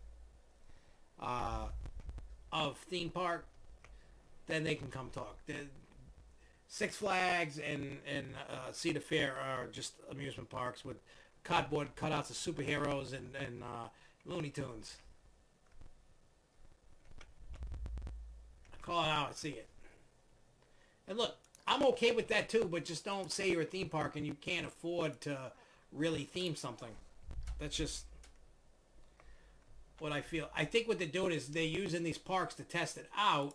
of theme park, then they can come talk. Six Flags and Cedar Fair are just amusement parks with cardboard cutouts of superheroes and Looney Tunes. I call it how I see it. And look, I'm okay with that too, but just don't say you're a theme park and you can't afford to really theme something. That's just what I feel. I think what they're doing is they're using these parks to test it out.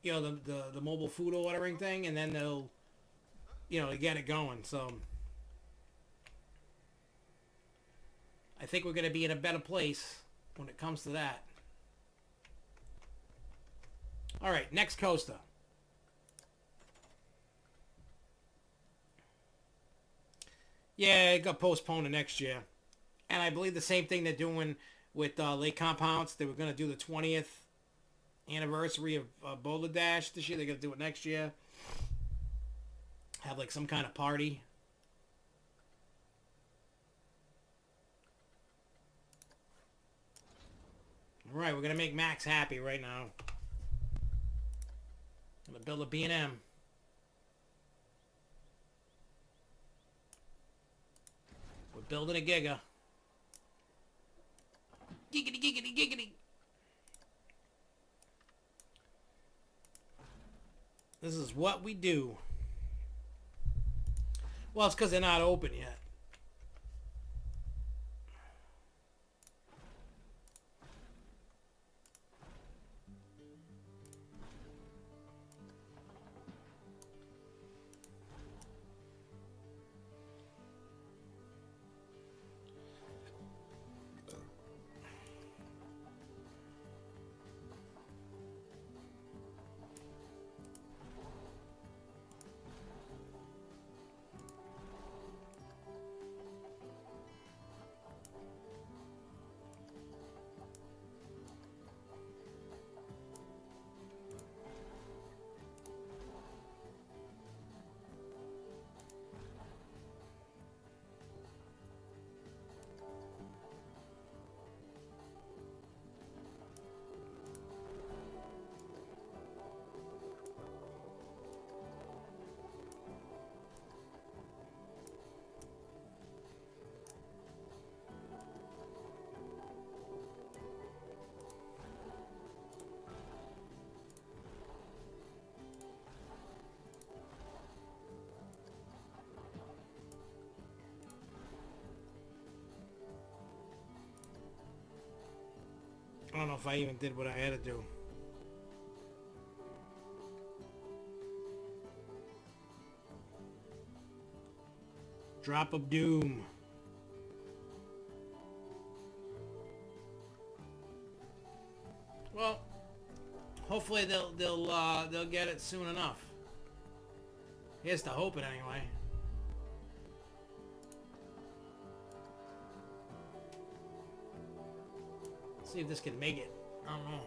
You know, the mobile food ordering thing, and then they'll, get it going. So I think we're going to be in a better place when it comes to that. All right, next coaster. Yeah, it got postponed to next year. And I believe the same thing they're doing with Lake Compounce. They were going to do the 20th anniversary of Boulder Dash this year. They're going to do it next year. Have like some kind of party. All right, we're going to make Max happy right now. I'm going to build a B&M. We're building a Giga. Giggity, giggity, giggity. This is what we do. Well, it's because they're not open yet. I don't know if I even did what I had to do. Drop of Doom. Well, hopefully they'll get it soon enough. Here's to hoping anyway. See if this can make it. I don't know.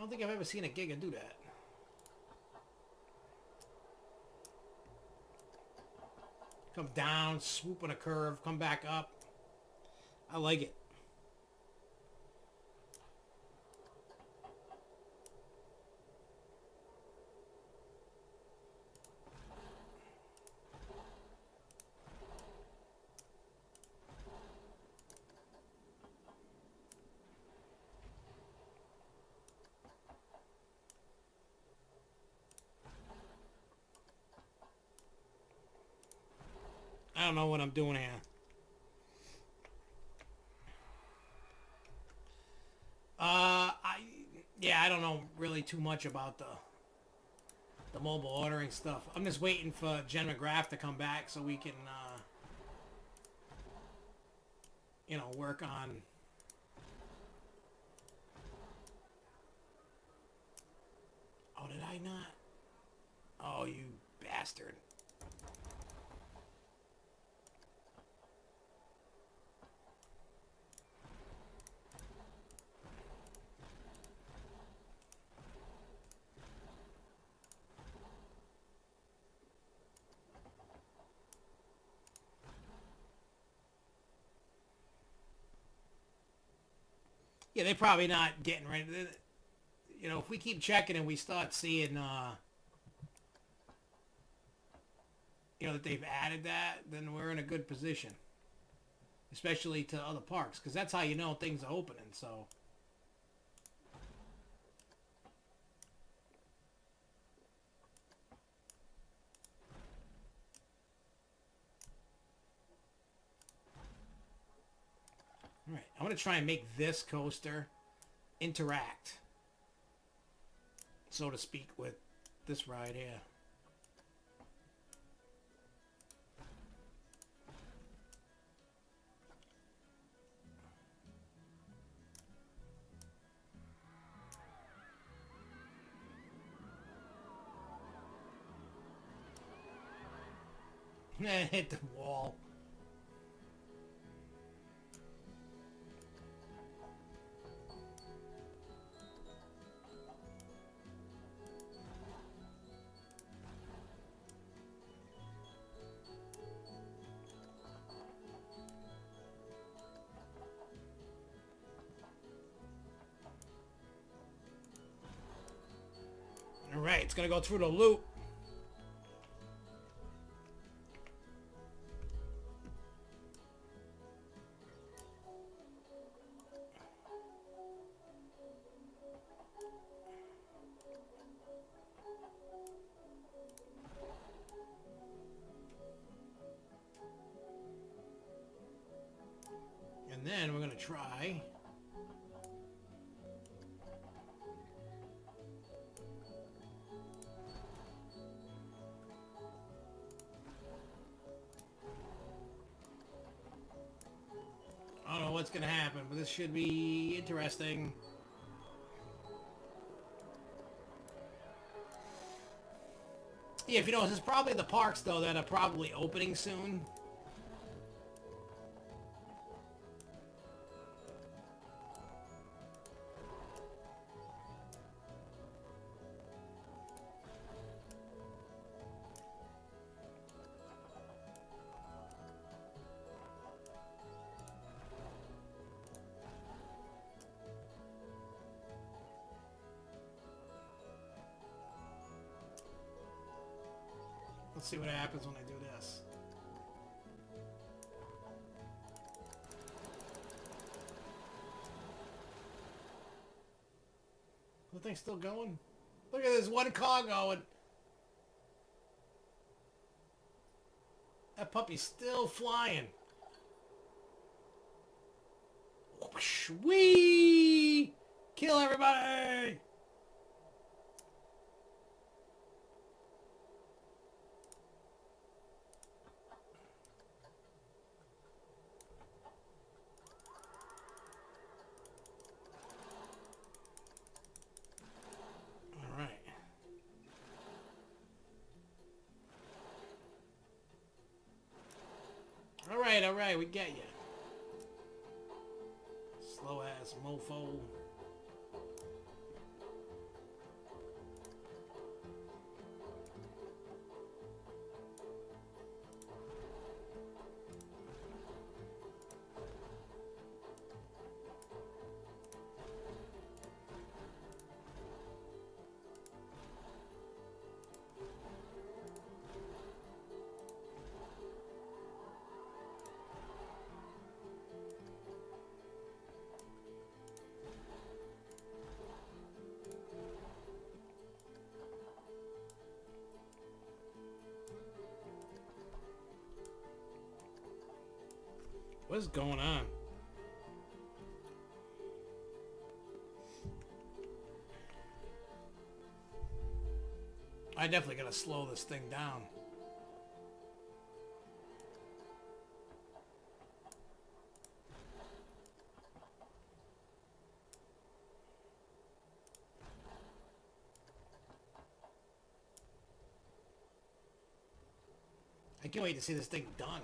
don't think I've ever seen a Giga do that. Come down, swoop on a curve, come back up. I like it. I don't know what I'm doing here. I don't know really too much about the mobile ordering stuff. I'm just waiting for Jen McGrath to come back so we can, you know, work on. Oh, did I not? Oh, you bastard. Yeah, they're probably not getting ready. You know, if we keep checking and we start seeing, you know, that they've added that, then we're in a good position. Especially to other parks, because that's how you know things are opening, so. Alright, I'm going to try and make this coaster interact, so to speak, with this ride here. Hit the wall. Alright, it's going to go through the loop. And then we're going to try. I don't know what's going to happen, but this should be interesting. Yeah, if you know, this is probably the parks, though, that are probably opening soon. Let's see what happens when I do this. The thing's still going? Look at this one car going. That puppy's still flying. Whee! Kill everybody! Alright, we get you. Slow ass mofo. What's going on? I definitely gotta slow this thing down. I can't wait to see this thing done.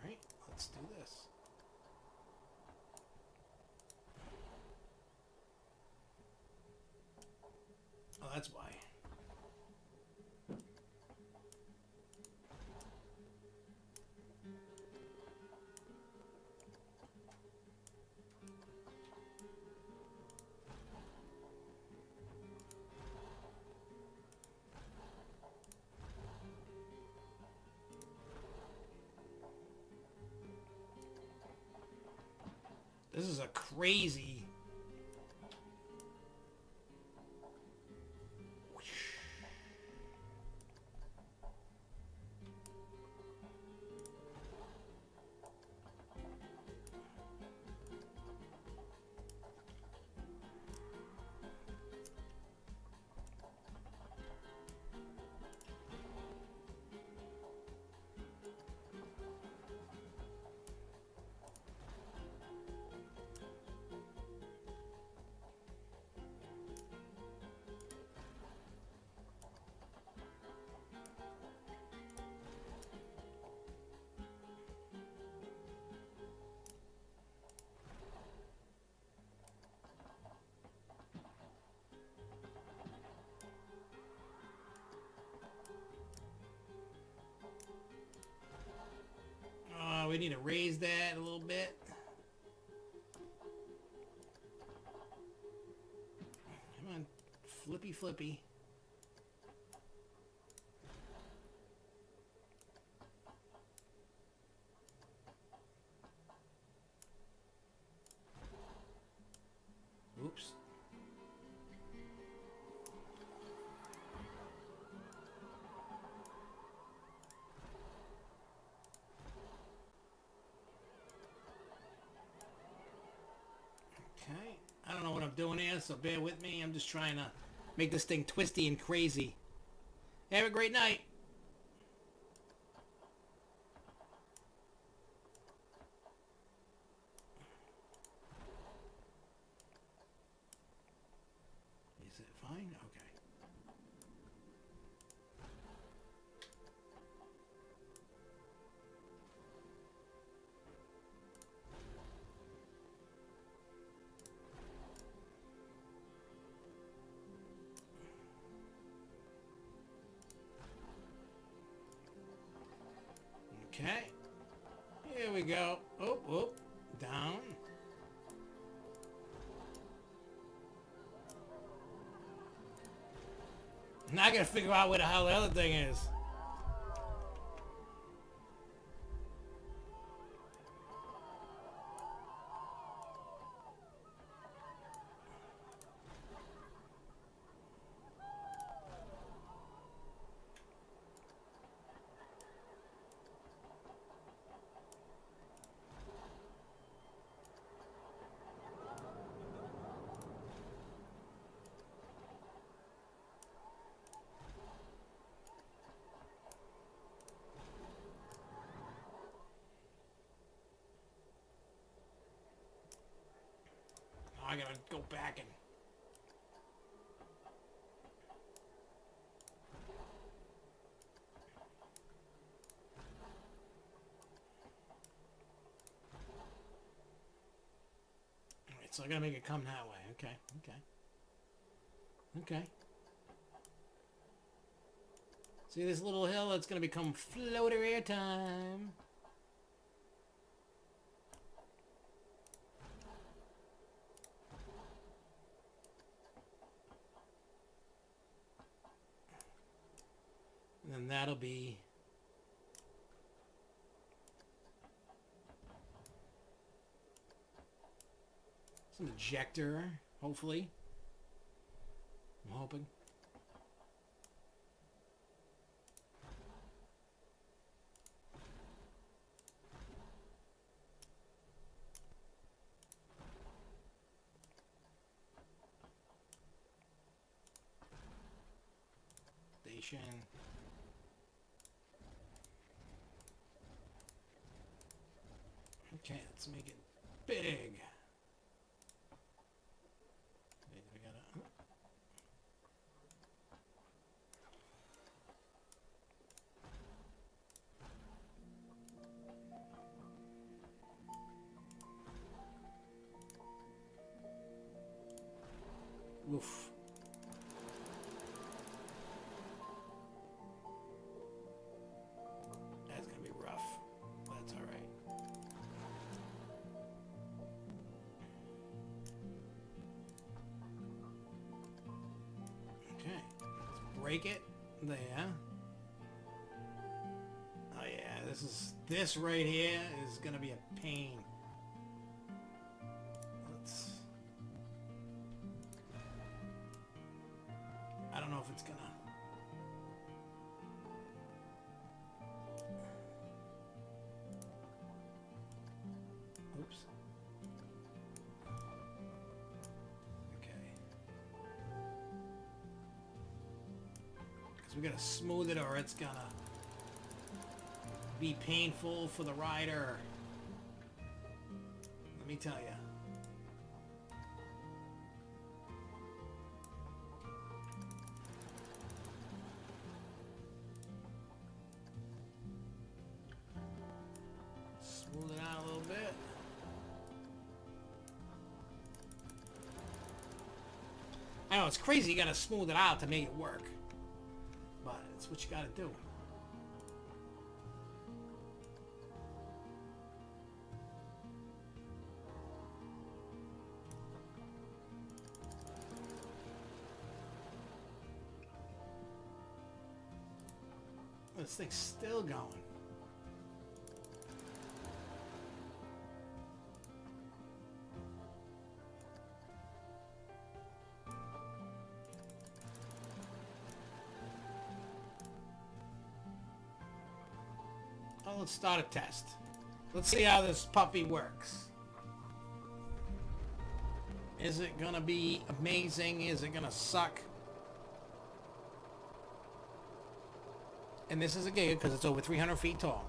Alright, let's do this. Oh, that's why. This is a crazy... we need to raise that a little bit. Come on, flippy flippy. Oops. Okay, I don't know what I'm doing here, so bear with me. I'm just trying to make this thing twisty and crazy. Have a great night. Is it fine? Okay. Okay. Here we go. Oh, oh. Down. Now I gotta figure out where the hell the other thing is. I gotta go back and... Alright, so I gotta make it come that way. Okay, okay. Okay. See this little hill? It's gonna become floater air time. And then that'll be... some ejector, hopefully. hoping. Station. Okay, let's make it big. We gotta... Oof. That's gonna be rough. That's all right. Okay. Let's break it. There. Oh yeah, this right here is gonna be a pain. I don't know if it's gonna... Oops. Okay. Because we gotta smooth it or it's gonna be painful for the rider. Let me tell you. Smooth it out a little bit. I know, it's crazy you gotta smooth it out to make it work. But it's what you gotta do. This thing's still going. Well, let's start a test. Let's see how this puppy works. Is it gonna be amazing? Is it gonna suck? And this is a Giga because it's over 300 feet tall.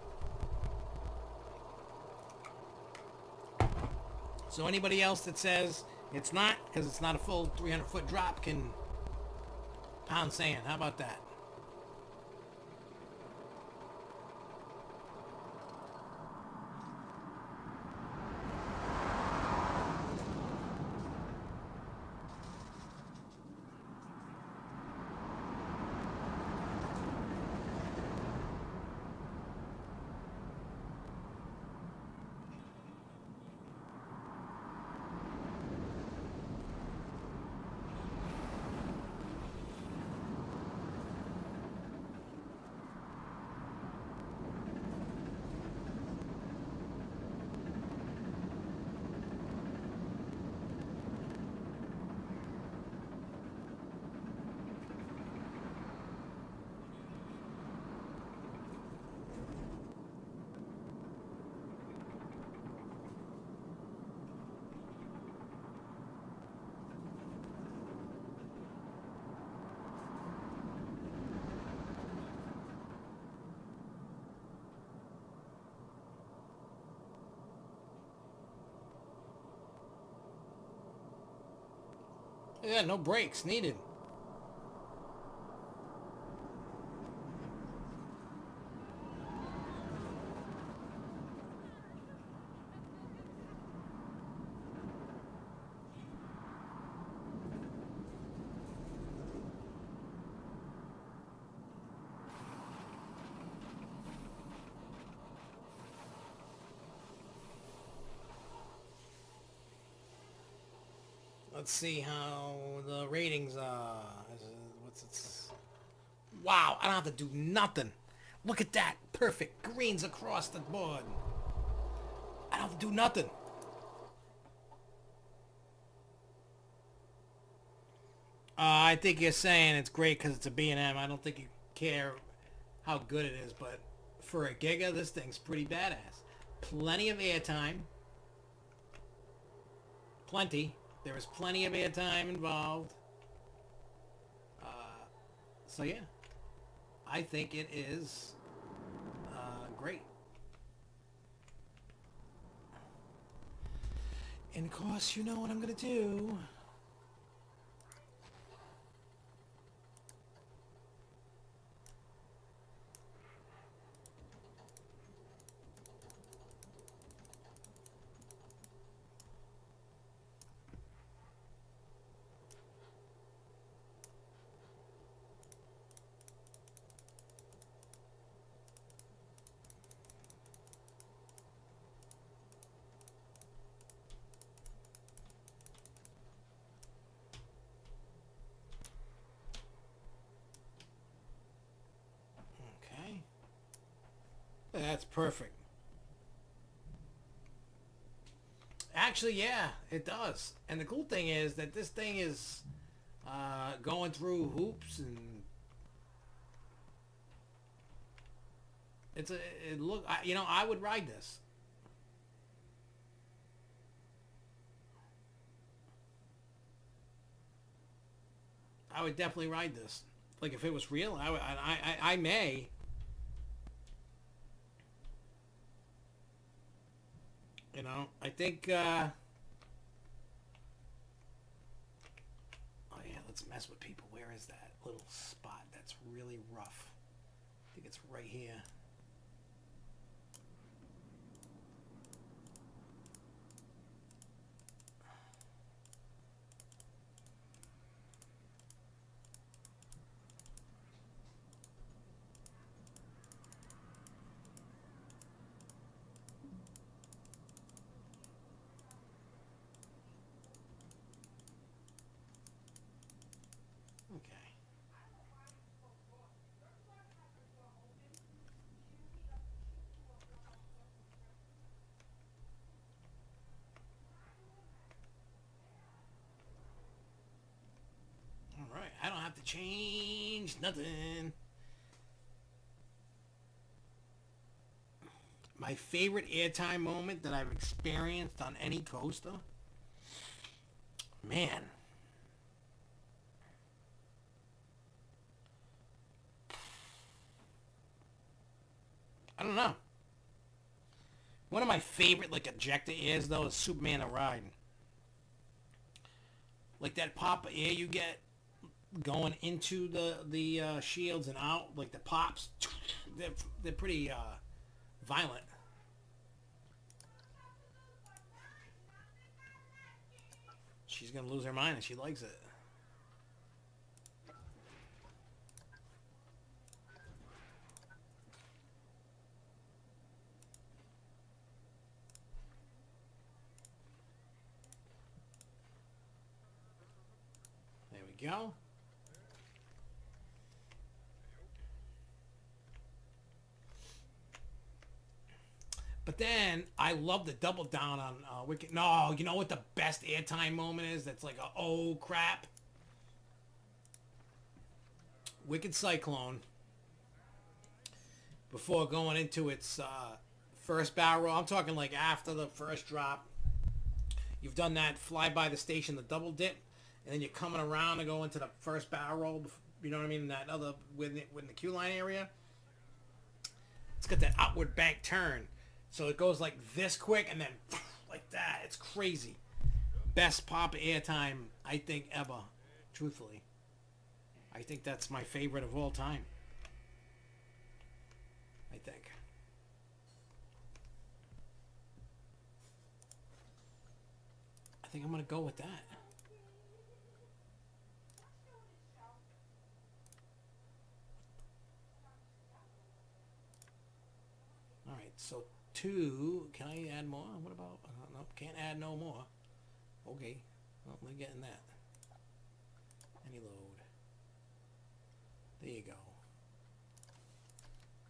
So anybody else that says it's not, because it's not a full 300-foot drop, can pound sand. How about that? Yeah, no brakes needed. Let's see how the ratings are. What's it? Wow, I don't have to do nothing. Look at that. Perfect. Greens across the board. I don't have to do nothing. I think you're saying it's great because it's a B&M. I don't think you care how good it is, but for a Giga, this thing's pretty badass. Plenty of airtime. Plenty. There is plenty of airtime involved. So yeah, I think it is great. And of course, you know what I'm gonna do. Okay. That's perfect. Actually, yeah, it does. And the cool thing is that this thing is going through hoops, and it look. I would ride this. I would definitely ride this. Like if it was real, I may. I think. Oh yeah, let's mess with people. Where is that little spot that's really rough? I think it's right here. Okay. All right. I don't have to change nothing. My favorite airtime moment that I've experienced on any coaster? Man. I don't know. One of my favorite like ejector airs though is Superman the Ride. Like that pop of air you get going into the shields and out, like the pops, they're pretty violent. She's gonna lose her mind and she likes it. There we go. But then I love the double down on Wicked. No, you know what the best airtime moment is? That's like a oh crap. Wicked Cyclone. Before going into its first barrel roll. I'm talking like after the first drop. You've done that fly by the station, the double dip, and then you're coming around to go into the first barrel roll. You know what I mean? That other within the queue line area. It's got that outward bank turn. So it goes like this quick and then like that. It's crazy. Best pop airtime I think ever. Truthfully. I think that's my favorite of all time. I think. I think I'm going to go with that. Alright, so 2. Can I add more? What about... no, can't add no more. Okay. Well, we're getting that. Any load. There you go.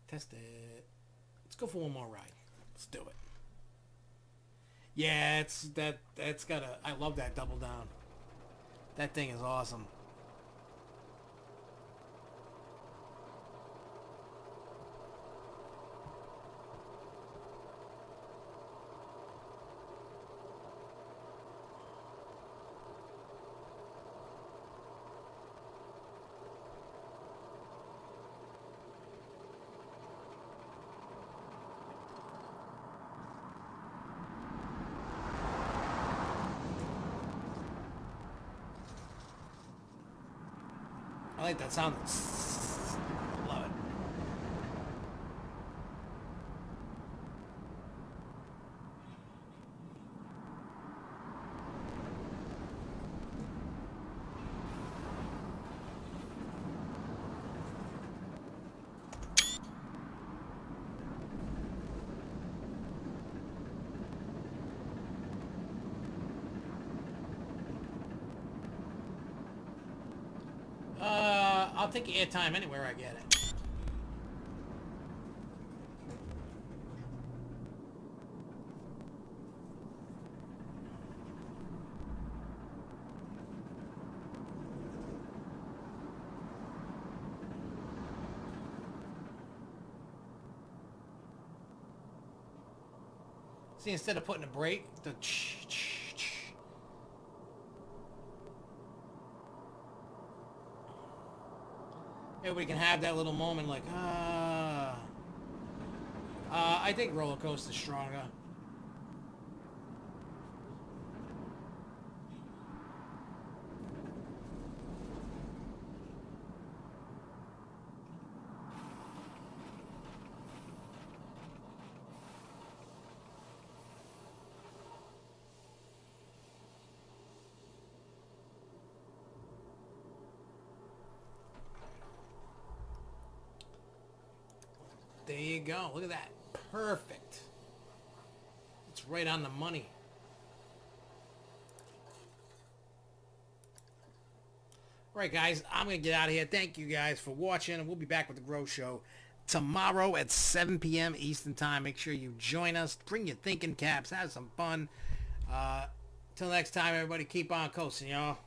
Test it. Let's go for one more ride. Let's do it. Yeah, that's got a... I love that double down. That thing is awesome. like that sound. Love it. I'll take airtime anywhere I get it. See, instead of putting a brake, the everybody can have that little moment like, I think roller coaster's stronger. There you go. Look at that. Perfect. It's right on the money. All right, guys. I'm going to get out of here. Thank you guys for watching. And we'll be back with the Grow Show tomorrow at 7 p.m. Eastern Time. Make sure you join us. Bring your thinking caps. Have some fun. Till next time, everybody. Keep on coasting, y'all.